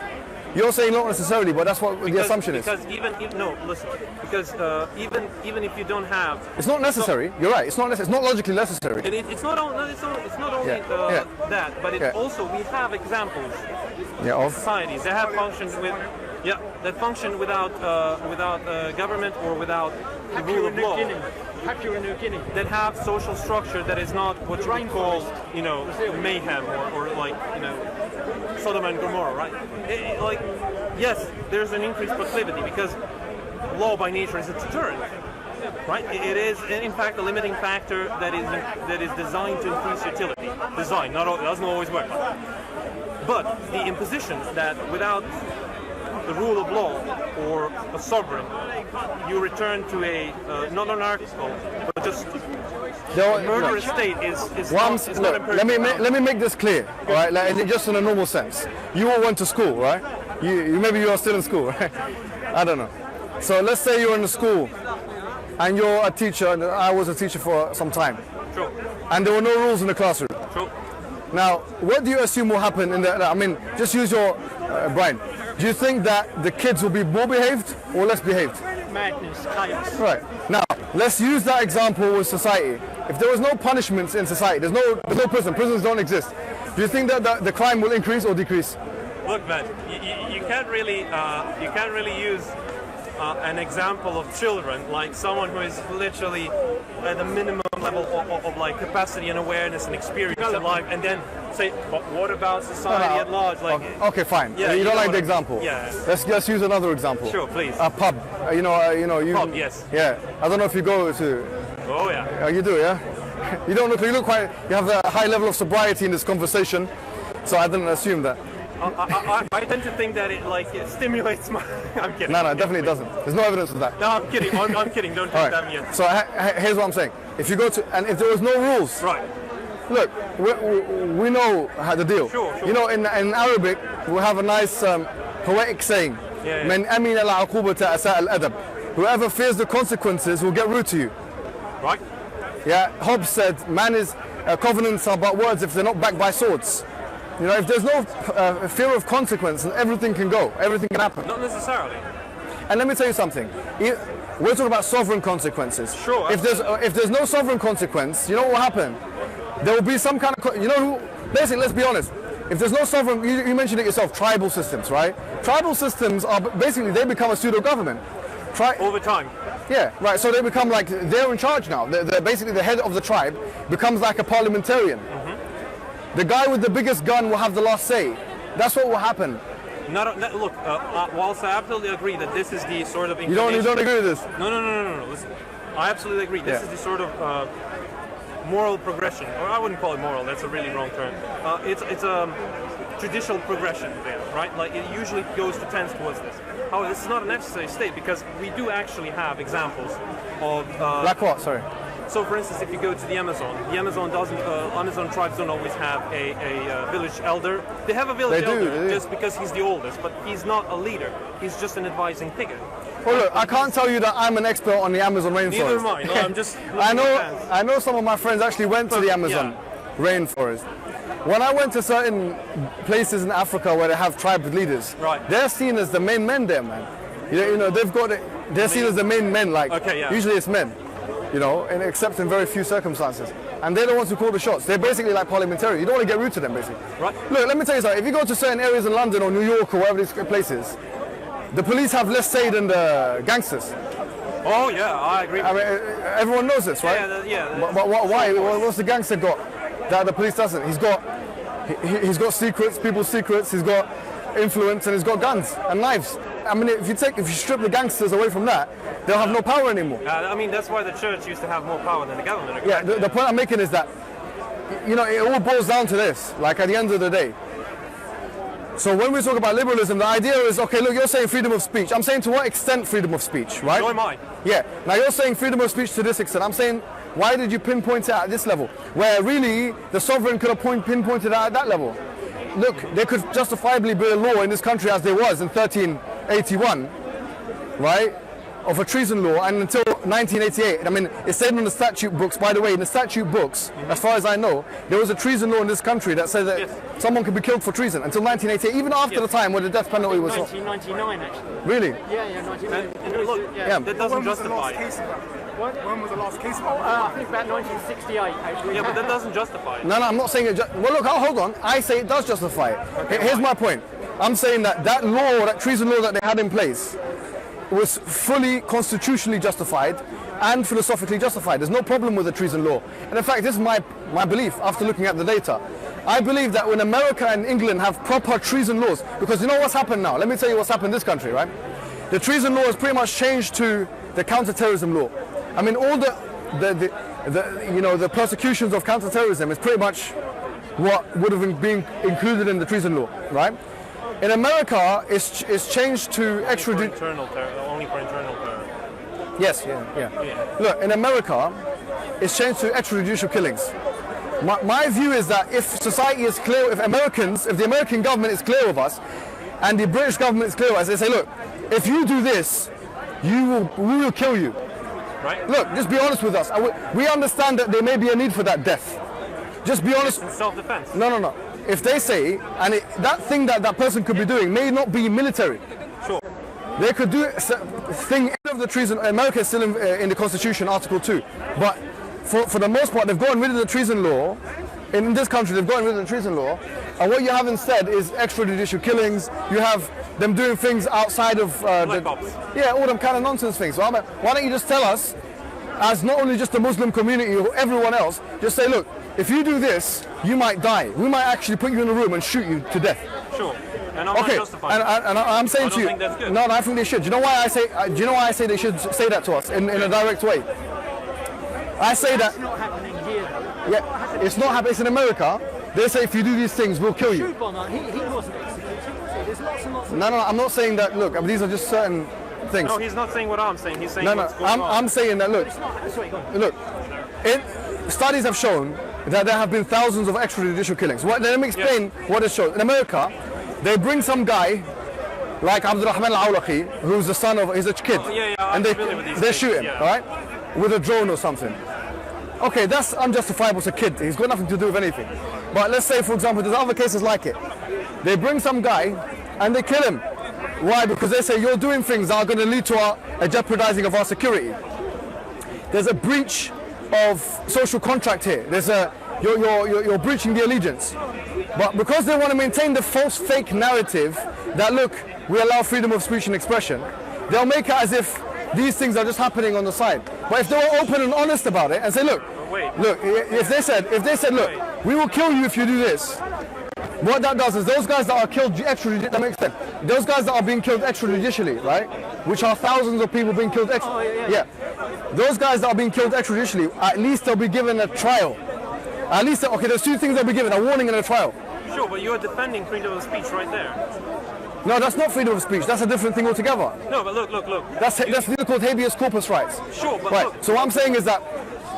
You're saying not necessarily, but that's what the assumption is. Because even if you don't have, It's not necessary. You're right. It's not. It's not logically necessary. it's not only that, but also we have examples Yeah. of societies that have functioned with, that function without government or without the rule of law. Papua New Guinea. That have social structure that is not what you would call, mayhem or like, Sodom and Gomorrah, right? Like, yes, there's an increased proclivity because law by nature is a deterrent, right? It is, in fact, a limiting factor that is designed to increase utility. Design, it doesn't always work. But the imposition that without the rule of law or a sovereign, you return to a not anarchical, but just murderous state is not empirical. Let me make this clear, all right? Like, just in a normal sense. You all went to school, right? Maybe you are still in school, right? I don't know. So let's say you're in the school, and you're a teacher, and I was a teacher for some time. True. And there were no rules in the classroom. True. Now, what do you assume will happen in the? I mean, just use your brain. Do you think that the kids will be more behaved or less behaved? Madness, chaos. Right. Now, let's use that example with society. If there was no punishments in society, there's no prison. Prisons don't exist. Do you think that the crime will increase or decrease? Look, man, you can't really use an example of children like someone who is literally at the minimum level of like capacity and awareness and experience in life, and then say, but what about society at large? Like, okay, fine. Yeah, you don't like the I mean? example. Yeah. Let's use another example. Sure, please. A pub. You Pub, yes. Yeah. I don't know if you go to. Oh yeah. You do, yeah. You don't look. You look quite. You have a high level of sobriety in this conversation, so I didn't assume that. I tend to think that it stimulates my. I'm kidding. No, it definitely doesn't. There's no evidence of that. No, I'm kidding. I'm kidding. Don't take that yet. So here's what I'm saying. If you go to, and if there was no rules, right? Look, we know how the deal. Sure. In Arabic, we have a nice poetic saying. "Man amina al-uqubata asa al-adab." Whoever fears the consequences will get rude to you. Right. Yeah. Hobbes said, covenants are but words if they're not backed by swords. If there's no fear of consequence, then everything can go, everything can happen. Not necessarily. And let me tell you something. We're talking about sovereign consequences. Sure. If there's no sovereign consequence, you know what will happen? There will be some kind of, basically, let's be honest. If there's no sovereign, you mentioned it yourself, tribal systems, right? Tribal systems are basically, they become a pseudo-government. Over time. Yeah, right. So they become like, they're in charge now. They're basically the head of the tribe becomes like a parliamentarian. The guy with the biggest gun will have the last say. That's what will happen. Look, whilst I absolutely agree that this is the sort of you don't agree with this? No. Listen, I absolutely agree. This is the sort of moral progression, or I wouldn't call it moral. That's a really wrong term. It's a judicial progression there, right? Like it usually tends towards this. However, this is not a necessary state because we do actually have examples of. Like what? Sorry. So, for instance, if you go to the Amazon doesn't. Amazon tribes don't always have a village elder. They have a village elder just because he's the oldest, but he's not a leader. He's just an advising figure. Well, look, I can't tell you that I'm an expert on the Amazon rainforest. Neither am I. No, I'm just. I know some of my friends actually went to the Amazon rainforest. When I went to certain places in Africa where they have tribe leaders, right, they're seen as the main men there, man. They're seen as the main men. Like usually it's men. Except in very few circumstances. And they're the ones who call the shots. They're basically like parliamentarians. You don't want to get rude to them, basically. Right. Look, let me tell you something. If you go to certain areas in London or New York or wherever these places, the police have less say than the gangsters. Oh, yeah, I agree. I mean, everyone knows this, right? But why? What's the gangster got that the police doesn't? He's got secrets, people's secrets. He's got influence, and he's got guns and knives. I mean, if you strip the gangsters away from that, they'll have no power anymore. I mean, that's why the church used to have more power than the government. Yeah, the point I'm making is that, it all boils down to this, like at the end of the day. So when we talk about liberalism, the idea is, okay, look, you're saying freedom of speech. I'm saying to what extent freedom of speech, right? So am I. Yeah, now you're saying freedom of speech to this extent. I'm saying, why did you pinpoint it at this level? Where really, the sovereign could have pinpointed it at that level. Look, there could justifiably be a law in this country as there was in 1381, right? of a treason law, and until 1988, I mean, it's said in the statute books, by the way, in the statute books, as far as I know, there was a treason law in this country that said that someone could be killed for treason until 1988, even after the time when the death penalty was... 1999, actually. Really? Yeah, 1999. Look, Yeah. that doesn't justify it. When was the last case about I think about 1968, actually. Yeah, but that doesn't justify it. No, I'm not saying it. Well, look, hold on. I say it does justify it. Here's my point. I'm saying that that law, that treason law that they had in place, was fully constitutionally justified and philosophically justified. There's no problem with the treason law. And in fact, this is my belief after looking at the data. I believe that when America and England have proper treason laws, because you know what's happened now? Let me tell you what's happened in this country, right? The treason law has pretty much changed to the counter-terrorism law. I mean, all the persecutions of counter-terrorism is pretty much what would have been included in the treason law, right? In America, it's changed to extrajudicial. Only for internal terror. Yes, yeah. Look, in America, it's changed to extrajudicial killings. My view is that if society is clear, if the American government is clear with us, and the British government is clear with us, they say, look, if you do this, we will kill you. Right. Look, just be honest with us. We understand that there may be a need for that death. Just be honest. It's self-defense. No. If they say, and that thing that person could be doing may not be military. Sure. They could do thing of the treason. America is still in the Constitution, Article 2. But for the most part, they've gotten rid of the treason law. In this country, they've gotten rid of the treason law. And what you have instead is extrajudicial killings. You have them doing things outside of all them kind of nonsense things. So why don't you just tell us, as not only just the Muslim community or everyone else, just say, look, if you do this, you might die. We might actually put you in a room and shoot you to death. Sure. And I'm not justifying it. And I'm saying to you, think that's good. No, I think they should. Do you know why I say? Do you know why I say they should say that to us in a direct way? I say that. It's not happening here, though. Yeah, it's not happening. It's in America. They say if you do these things, we'll kill you. He wasn't executed, was he? There's lots and lots of... No, I'm not saying that. Look, these are just certain things. No, he's not saying what I'm saying. He's saying what's going on. I'm saying that. Look, Sorry, go on. look. Studies have shown that there have been thousands of extrajudicial killings. Let me explain what it shows. In America, they bring some guy like Abdurrahman al-Awlaqi, who's the son of, he's a kid, and they shoot him, all right, with a drone or something. Okay, that's unjustifiable. It's a kid. He's got nothing to do with anything. But let's say, for example, there's other cases like it. They bring some guy and they kill him. Why? Because they say you're doing things that are going to lead to a jeopardizing of our security. There's a breach of social contract here. You're breaching the allegiance. But because they want to maintain the false fake narrative that, look, we allow freedom of speech and expression, they'll make it as if these things are just happening on the side. But if they were open and honest about it and say, look, if they said, look, we will kill you if you do this, what that does is those guys that are killed extrajudicially, that makes sense. Those guys that are being killed extrajudicially, right, which are thousands of people being killed those guys that are being killed extrajudicially, at least they'll be given a trial. At least, okay, there's two things they'll be given, a warning and a trial. Sure, but you're defending freedom of speech right there. No, that's not freedom of speech. That's a different thing altogether. No, but look. That's called habeas corpus rights. Sure, but right. look. So what I'm saying is that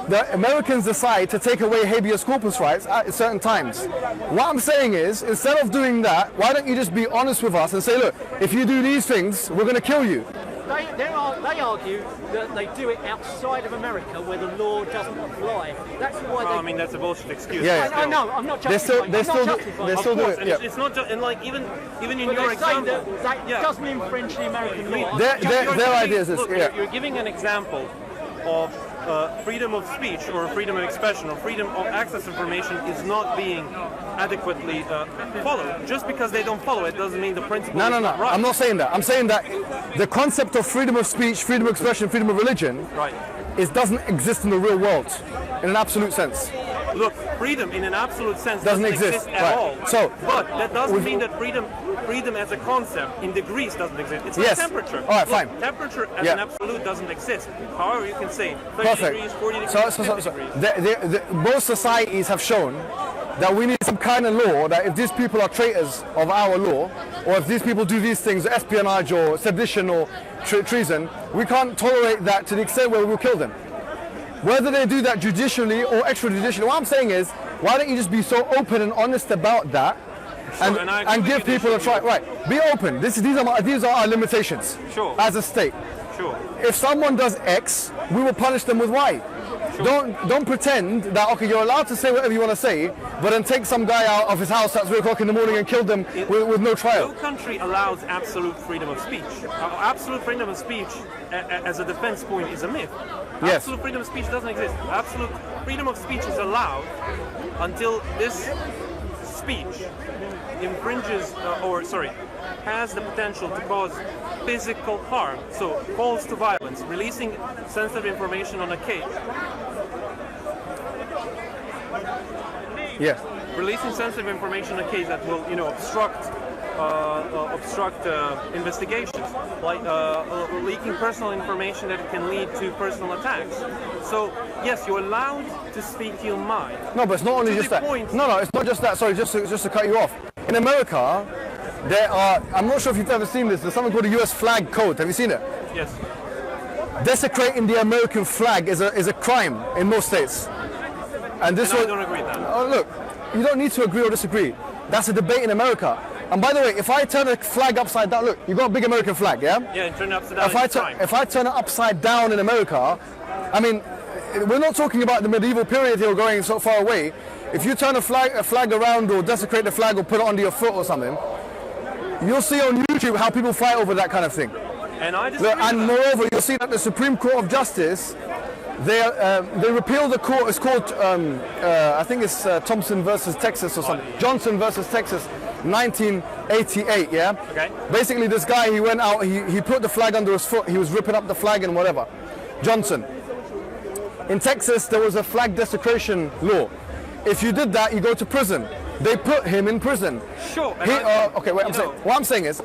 the Americans decide to take away habeas corpus rights at certain times. What I'm saying is, instead of doing that, why don't you just be honest with us and say, look, if you do these things, we're going to kill you. They argue that they do it outside of America where the law doesn't apply. That's why I mean, that's a bullshit excuse. Yeah. No, I'm not justifying. They still do it. Yeah. It's not just, and like even in But your example, that doesn't infringe the American law. Their ideas is, you're giving an example of freedom of speech or freedom of expression or freedom of access to information is not being adequately followed. Just because they don't follow it doesn't mean the principle is not right. I'm not saying that. I'm saying that the concept of freedom of speech, freedom of expression, freedom of religion, doesn't exist in the real world in an absolute sense. Look, freedom in an absolute sense doesn't exist at all. So, but that doesn't mean that freedom as a concept in degrees doesn't exist. It's like temperature. All right, fine. Temperature as an absolute doesn't exist. However, you can say 30 degrees, 40 degrees, 50 degrees. Most societies have shown that we need some kind of law that if these people are traitors of our law, or if these people do these things, espionage or sedition or treason, we can't tolerate that to the extent where we'll kill them. Whether they do that judicially or extrajudicially, what I'm saying is, why don't you just be so open and honest about that, and give people a try. Right, be open. These are our limitations as a state. Sure. If someone does X, we will punish them with Y. Sure. Don't pretend that, okay, you're allowed to say whatever you want to say, but then take some guy out of his house at 3 o'clock in the morning and kill them with no trial. No country allows absolute freedom of speech. Absolute freedom of speech as a defense point is a myth. Yes. Absolute freedom of speech doesn't exist. Absolute freedom of speech is allowed until this speech infringes, has the potential to cause physical harm. So, calls to violence, releasing sensitive information on a case. Yes. Releasing sensitive information on a case that will, obstruct investigations, like leaking personal information that can lead to personal attacks. So, yes, you're allowed to speak your mind. No, but it's not only just that. No, it's not just that. Sorry, just to cut you off. In America, there are, I'm not sure if you've ever seen this, there's something called the US flag code. Have you seen it? Yes. Desecrating the American flag is a crime in most states. And this I don't agree with that. Oh, look, you don't need to agree or disagree. That's a debate in America. And by the way, if I turn a flag upside down, look, you've got a big American flag, yeah? Yeah, and turn it upside down. If I turn it upside down in America, I mean, we're not talking about the medieval period here going so far away. If you turn a flag around or desecrate the flag or put it under your foot or something, you'll see on YouTube how people fight over that kind of thing. And I disagree with and that. moreover, you'll see that the Supreme Court of Justice, they repealed the court. It's called, I think it's Thompson versus Texas or something. Johnson versus Texas, 1988. Yeah. Okay. Basically, this guy, he went out. He put the flag under his foot. He was ripping up the flag and whatever. Johnson. In Texas, there was a flag desecration law. If you did that, you go to prison. They put him in prison. Sure. Okay, wait. What I'm saying is,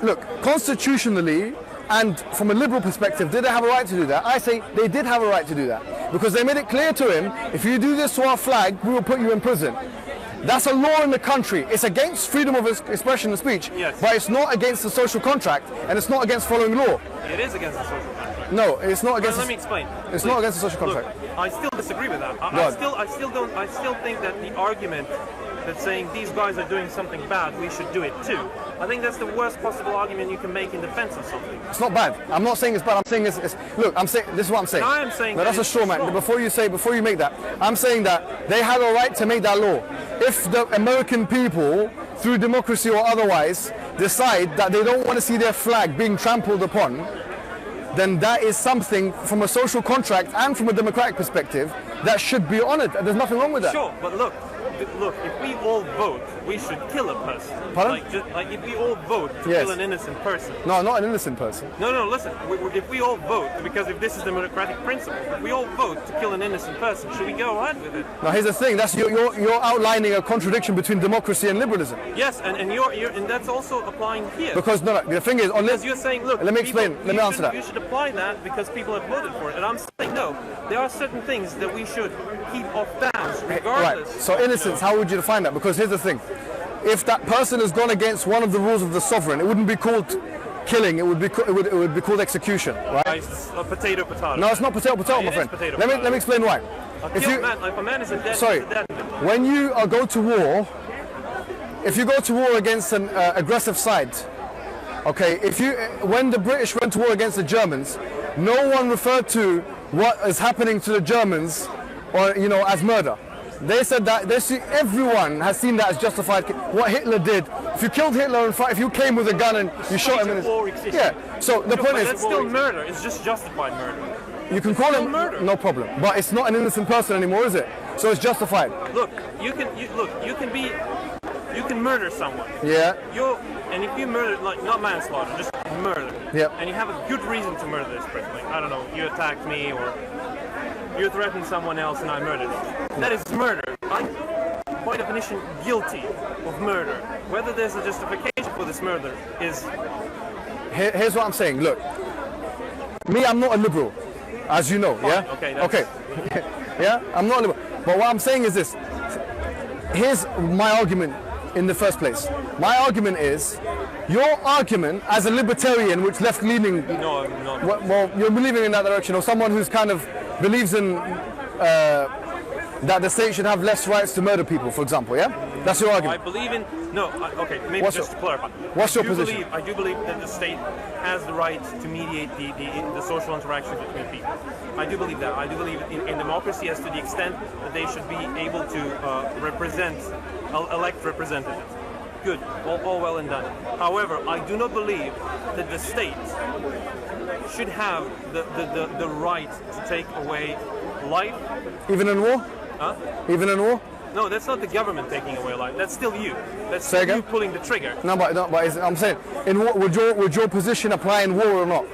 look, constitutionally and from a liberal perspective, did they have a right to do that? I say they did have a right to do that because they made it clear to him: if you do this to our flag, we will put you in prison. That's a law in the country. It's against freedom of expression and speech, yes, but it's not against the social contract, and it's not against following law. It is against the social contract. No, it's not against. Let me explain. It's not against the social contract. Look, I still disagree with that. I still think that the argument that saying these guys are doing something bad, we should do it too. I think that's the worst possible argument you can make in defense of something. It's not bad. I'm not saying it's bad. I'm saying it's look. I'm saying this is what I'm saying. I am saying no, that's a straw man. Before you make that, I'm saying that they had a right to make that law. If the American people, through democracy or otherwise, decide that they don't want to see their flag being trampled upon, then that is something from a social contract and from a democratic perspective that should be honored. There's nothing wrong with that. Sure, but look, if we all vote, we should kill a person. Pardon? Like if we all vote to Yes. kill an innocent person. No, not an innocent person. No, listen. If we all vote, because if this is democratic principle, if we all vote to kill an innocent person, should we go ahead with it? Now here's the thing. That's you're outlining a contradiction between democracy and liberalism. Yes, and that's also applying here. Because no, the thing is, Because you're saying, look, let me explain. Let me answer that. You should apply that because people have voted for it. And I'm saying, no, there are certain things that we should keep off bounds, regardless. Right. So innocence, how would you define that? Because here's the thing. If that person has gone against one of the rules of the sovereign, it wouldn't be called killing. It would be called execution, right? It's a potato. No, it's not potato, my friend. Let me explain why. If a man is a dead, sorry, he's a dead man. When you go to war, if you go to war against an aggressive side, okay, when the British went to war against the Germans, no one referred to what is happening to the Germans, or as murder. They said that everyone has seen that as justified. What Hitler did, if you killed Hitler in front, if you came with a gun and you shot him in his, yeah. So the point is, that's still murder. It's just justified murder. You can call him murder. No problem, but it's not an innocent person anymore, is it? So it's justified. Look, you can murder someone. Yeah. And if you murder, like not manslaughter, just murder. Yeah. And you have a good reason to murder this person. Like, I don't know, you attacked me or you threatened someone else and I murdered you. That is murder. I'm, by definition, guilty of murder. Whether there's a justification for this murder is... Here's what I'm saying. Look, me, I'm not a liberal, as you know. Fine. Yeah. Okay. Okay. Yeah, I'm not a liberal. But what I'm saying is this. Here's my argument in the first place. My argument is, your argument as a libertarian, which left-leaning... No. Well, you're believing in that direction, or someone who's kind of believes in that the state should have less rights to murder people, for example, yeah? That's your argument. I believe in okay. Maybe What's just to clarify. What's your position? I do believe that the state has the right to mediate the social interactions between people. I do believe that. I do believe in democracy as to the extent that they should be able to elect representatives. Good, all well and done. However, I do not believe that the state should have the right to take away life. Even in war? Huh? Even in war? No, that's not the government taking away life. That's still you. That's Say still you again? pulling the trigger. No, but I'm saying, in war, would your position apply in war or not?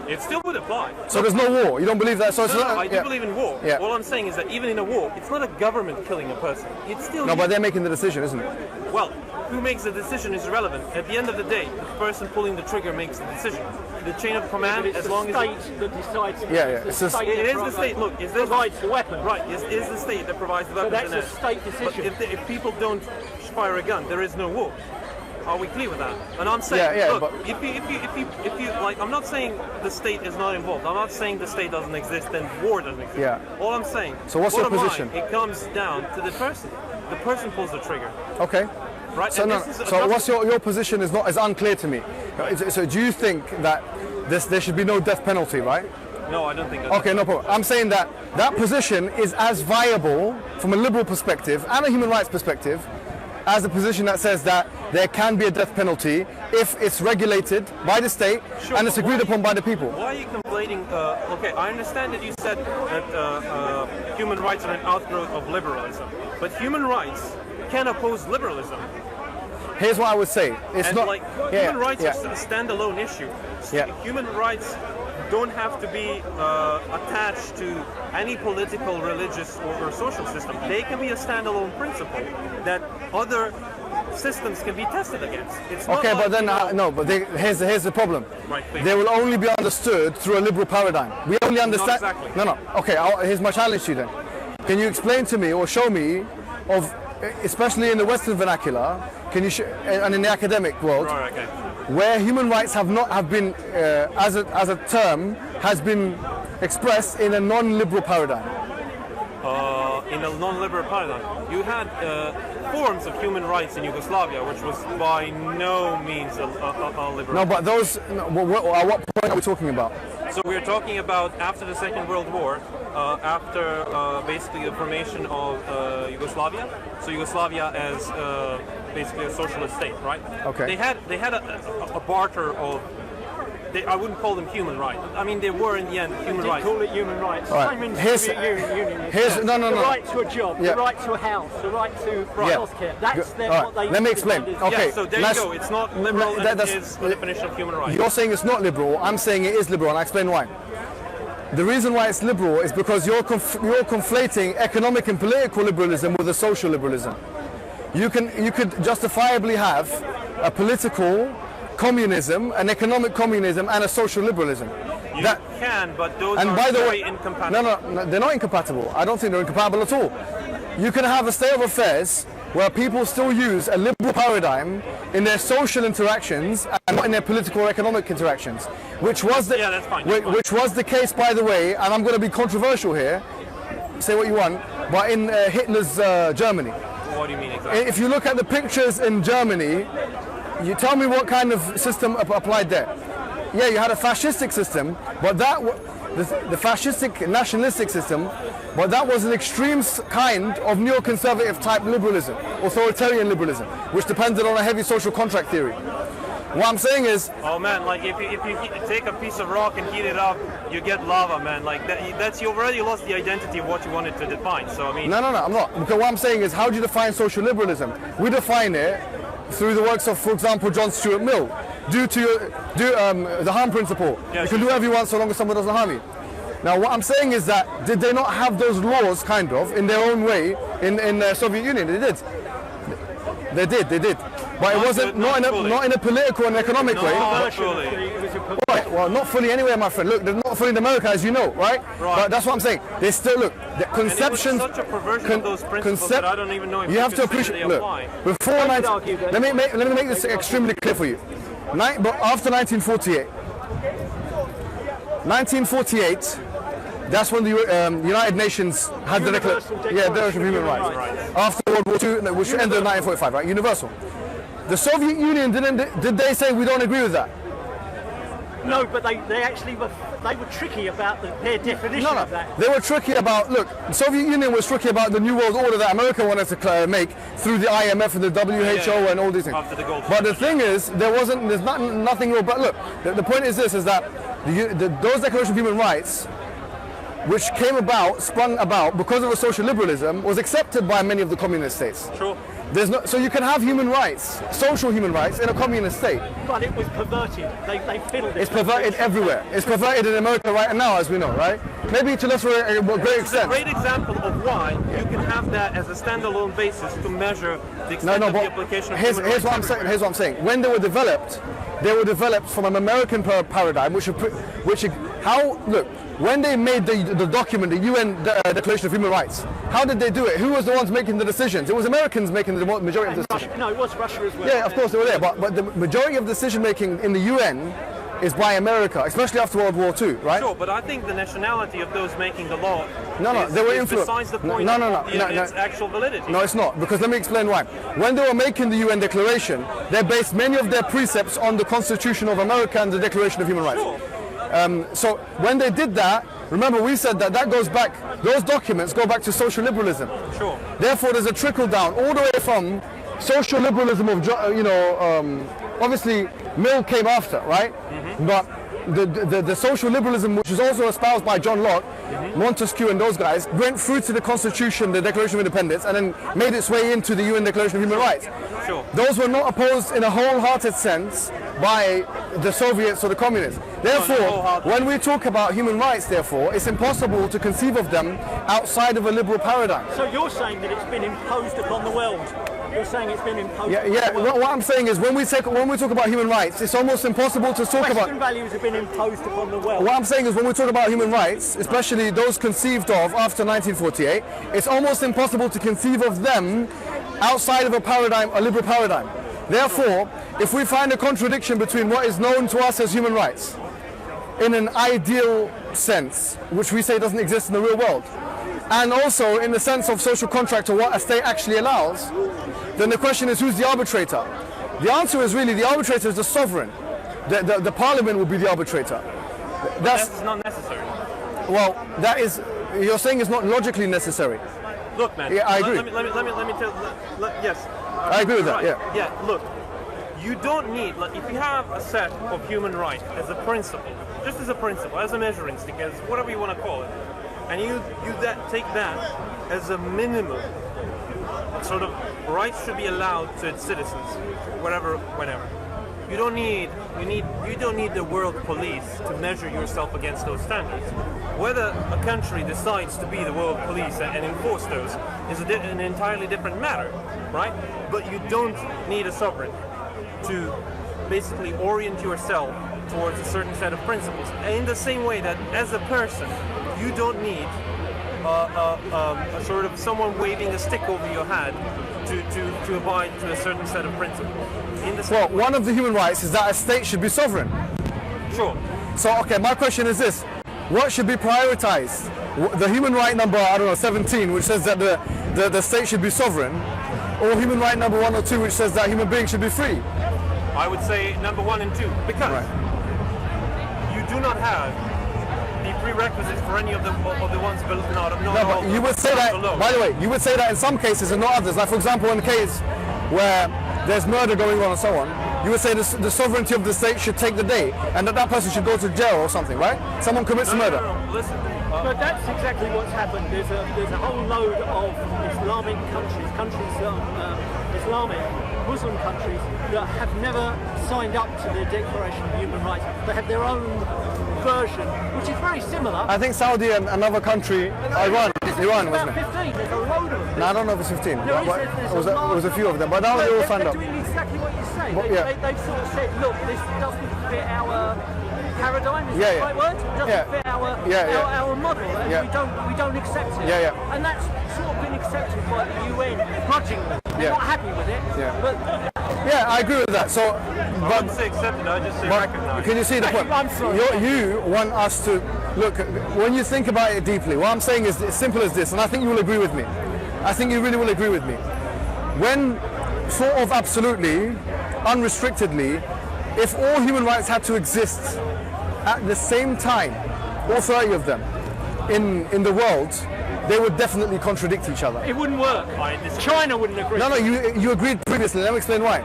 It still would apply. So there's no war. You don't believe that? So it's No, not. I do believe in war. Yeah. All I'm saying is that even in a war, it's not a government killing a person. It's still No, you. but they're making the decision, isn't it? Well, who makes the decision is irrelevant. At the end of the day, the person pulling the trigger makes the decision. The chain of command, But it's as the long as state that decides. Yeah, It's it's the just- state it that is the state. Look, is this provides the weapon. Right, is the state that provides the So weapons. that's a state decision. But if people don't fire a gun, there is no war. Are we clear with that? And I'm saying, Yeah, look, but- if you like, I'm not saying the state is not involved. I'm not saying the state doesn't exist and war doesn't exist. Yeah. All I'm saying. So what's your bottom line, position? It comes down to the person. The person pulls the trigger. Okay. Right. So And no. this is So what's your position is unclear to me. So do you think that there should be no death penalty, right? No, I don't think that's Okay, no problem. I'm saying that position is as viable from a liberal perspective and a human rights perspective as a position that says that there can be a death penalty if it's regulated by the state Sure, and it's but agreed why- upon by the people. Why are you conflating? Okay, I understand that you said that human rights are an outgrowth of liberalism, but human rights can oppose liberalism. Here's what I would say. It's And not like yeah, human rights yeah. are a standalone issue. Yeah. Human rights don't have to be attached to any political, religious, or social system. They can be a standalone principle that other systems can be tested against. It's not Okay, like, but then you know, no. But here's the problem. Right, please. They will only be understood through a liberal paradigm. We only understand. exactly. No. Okay. Here's my challenge to you then. Can you explain to me or show me, especially in the Western vernacular, and in the academic world, Right, okay. where human rights have been as a term has been expressed in a non-liberal paradigm? In a non-liberal paradigm, you had forms of human rights in Yugoslavia, which was by no means a liberal. No, but those. No, at what point are we talking about? So we're talking about after the Second World War, after basically the formation of Yugoslavia. So Yugoslavia as basically a socialist state, right? Okay. They had a barter of. I wouldn't call them human rights. I mean, they were in the end human rights. Call it human rights. All right. Same in the Here's- Soviet Union. here's- no. The right to a job, Yeah. the right to a house, the right to Yeah. healthcare. That's All right. what they. Let me explain. defended. Okay. Yeah, so there let's- you go. It's not liberal, and that's- it is the definition of human rights. You're saying it's not liberal. I'm saying it is liberal, and I explain why. The reason why it's liberal is because you're conflating economic and political liberalism with a social liberalism. You could justifiably have a political communism, an economic communism, and a social liberalism. You can, but those And are by the very way, incompatible. no, they're not incompatible. I don't think they're incompatible at all. You can have a state of affairs where people still use a liberal paradigm in their social interactions and not in their political or economic interactions, which was the Yeah, that's fine, that's fine. which was the case, by the way. And I'm going to be controversial here. Say what you want, but in Hitler's Germany, What do you mean exactly? if you look at the pictures in Germany, you tell me what kind of system applied there. Yeah, you had a fascistic system, but the fascistic nationalistic system, but that was an extreme kind of neoconservative type liberalism, authoritarian liberalism, which depended on a heavy social contract theory. What I'm saying is, Oh man, like if you take a piece of rock and heat it up, you get lava, man. Like that's you already lost the identity of what you wanted to define. So I mean, no, I'm not. Because what I'm saying is, how do you define social liberalism? We define it through the works of, for example, John Stuart Mill, due to the harm principle. Yeah, you can do whatever you want so long as someone doesn't harm you. Now, what I'm saying is that did they not have those laws, kind of, in their own way, in the Soviet Union? They did. They did. But it wasn't not fully. not in a political and economic way. not fully. It was a Right, well, not fully anywhere, my friend. Look, they're not fully in America, as you know, right? Right. But that's what I'm saying. They still look. The conceptions. And it was such a perversion of those principles that I don't even know if you you have to could say appreciate. they Look, apply. before could argue that. let me make this extremely clear for you. But after 1948, That's when the United Nations had the Declaration of Human Rights. After World War II, which ended in 1945, right? Universal. The Soviet Union did they say we don't agree with that? No, but they actually were tricky about their definition of that. They were tricky about, look, the Soviet Union was tricky about the New World Order that America wanted to make through the IMF and the WHO and all these things. But the thing is, there's nothing real, but look, the point is this, is that those Declarations of Human Rights, which sprung about because of a social liberalism, was accepted by many of the communist states. Sure. So you can have human rights, social human rights, in a communist state. But it was perverted. They fiddled it. It's perverted everywhere. It's perverted in America right now, as we know, right? Maybe to less great extent. It's a great example of why you can have that as a standalone basis to measure the extent of the application of human rights. Here's what I'm saying. When they were developed from an American paradigm, when they made the document, the UN Declaration of Human Rights, how did they do it? Who was the ones making the decisions? It was Americans making the majority of the decisions. No, it was Russia as well. Yeah, of course they were there, but the majority of decision making in the UN is by America, especially after World War II, right? Sure, but I think the nationality of those making the law they were influenced. Besides the point of its actual validity. No, it's not, because let me explain why. When they were making the UN Declaration, they based many of their precepts on the Constitution of America and the Declaration of Human Rights. Sure. So when they did that, remember we said that goes back, those documents go back to social liberalism. Sure. Therefore there's a trickle down all the way from social liberalism of, obviously Mill came after, right? Mm-hmm. But the social liberalism, which was also espoused by John Locke, Montesquieu and those guys, went through to the Constitution, the Declaration of Independence, and then made its way into the UN Declaration of Human Rights. Sure. Those were not opposed in a wholehearted sense by the Soviets or the communists. Therefore, when we talk about human rights, therefore, it's impossible to conceive of them outside of a liberal paradigm. So you're saying that it's been imposed upon the world? You're saying it's been imposed upon the world? What I'm saying is when we talk about human rights, it's almost impossible to talk about... Western values have been imposed upon the world. What I'm saying is when we talk about human rights, especially those conceived of after 1948, it's almost impossible to conceive of them outside of a liberal paradigm. Therefore, if we find a contradiction between what is known to us as human rights in an ideal sense, which we say doesn't exist in the real world, and also in the sense of social contract or what a state actually allows, then the question is, who's the arbitrator? The answer is really the arbitrator is the sovereign. The parliament will be the arbitrator. That's not necessary. Well, you're saying it's not logically necessary. Look, man. Yeah, I agree. Let me tell. Yes. I agree with that. Right. Yeah. Yeah. Look, you don't need. If you have a set of human rights as a principle, just as a principle, as a measuring stick, as whatever you want to call it, and you take that as a minimum sort of rights should be allowed to its citizens, wherever, whenever. You don't need the world police to measure yourself against those standards. Whether a country decides to be the world police and enforce those is an entirely different matter, right? But you don't need a sovereign to basically orient yourself towards a certain set of principles. In the same way that as a person, you don't need a sort of someone waving a stick over your head to abide to a certain set of principles. One of the human rights is that a state should be sovereign. Sure. So, okay, my question is this. What should be prioritized? The human right number, 17, which says that the state should be sovereign, or human right number 1 or 2, which says that human beings should be free? I would say number 1 and 2, because you do not have the prerequisites for any of the ones built out of no, but you would say that, by the way, you would say that in some cases and not others. Like, for example, in a case where there's murder going on and so on, you would say the sovereignty of the state should take the day and that person should go to jail or something, right? Someone commits murder. No, listen. But that's exactly what's happened. There's a whole load of Islamic Islamic Muslim countries that have never signed up to the Declaration of Human Rights. They have their own version, which is very similar. I think Saudi and another country, Iran, wasn't it? 15, there's a load of them. No, I don't know if it's 15. It was a few of them, but now they all signed up. They're doing exactly what you say. They've sort of said, look, this doesn't fit our paradigm, is that the right word? It doesn't fit our model, and we don't accept it. And that's sort of been accepted by the UN grudgingly. They're not happy with it, but Yeah, I agree with that. So, I wouldn't say accepted, I just say recognize. can you see the point? I'm sorry. You want us to look, when you think about it deeply, what I'm saying is as simple as this, and I think you will agree with me. I think you really will agree with me. When sort of absolutely, unrestrictedly, if all human rights had to exist at the same time, all 30 of them, in the world, they would definitely contradict each other. It wouldn't work. China wouldn't agree. No, you agreed previously. Let me explain why.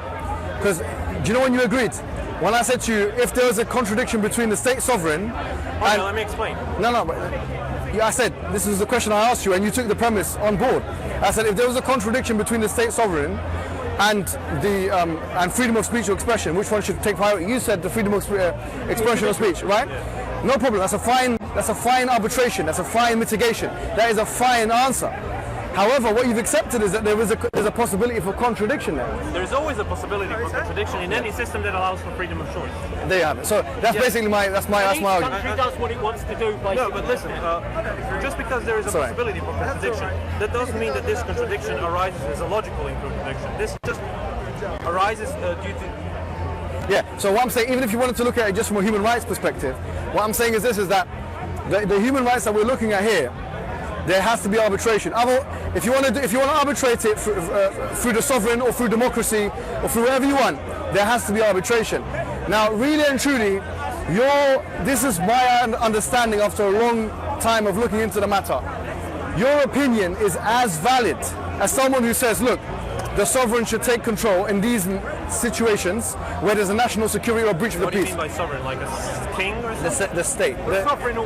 Because do you know when you agreed? When I said to you, if there was a contradiction between the state sovereign and... let me explain. But I said, this is the question I asked you, and you took the premise on board. I said, if there was a contradiction between the state sovereign and the and freedom of speech or expression, which one should take priority? You said the freedom of expression or speech, right? No problem. That's a fine arbitration. That's a fine mitigation. That is a fine answer. However, what you've accepted is that there's a possibility for contradiction there. There's always a possibility for contradiction in any system that allows for freedom of choice. There you have it. So that's basically my Each argument. country does what it wants to do. Basically. No, but listen, just because there is a possibility for contradiction, that doesn't mean that this contradiction arises as a logical contradiction. This just arises due to... Yeah, so what I'm saying, even if you wanted to look at it just from a human rights perspective, what I'm saying is this, is that the human rights that we're looking at here, there has to be arbitration. If you want to arbitrate it through the sovereign or through democracy or through whatever you want, there has to be arbitration. Now, really and truly, this is my understanding after a long time of looking into the matter. Your opinion is as valid as someone who says, look, the sovereign should take control in these situations where there's a national security or breach of the peace. What do you mean by sovereign? Like a king or something? The state. Sovereign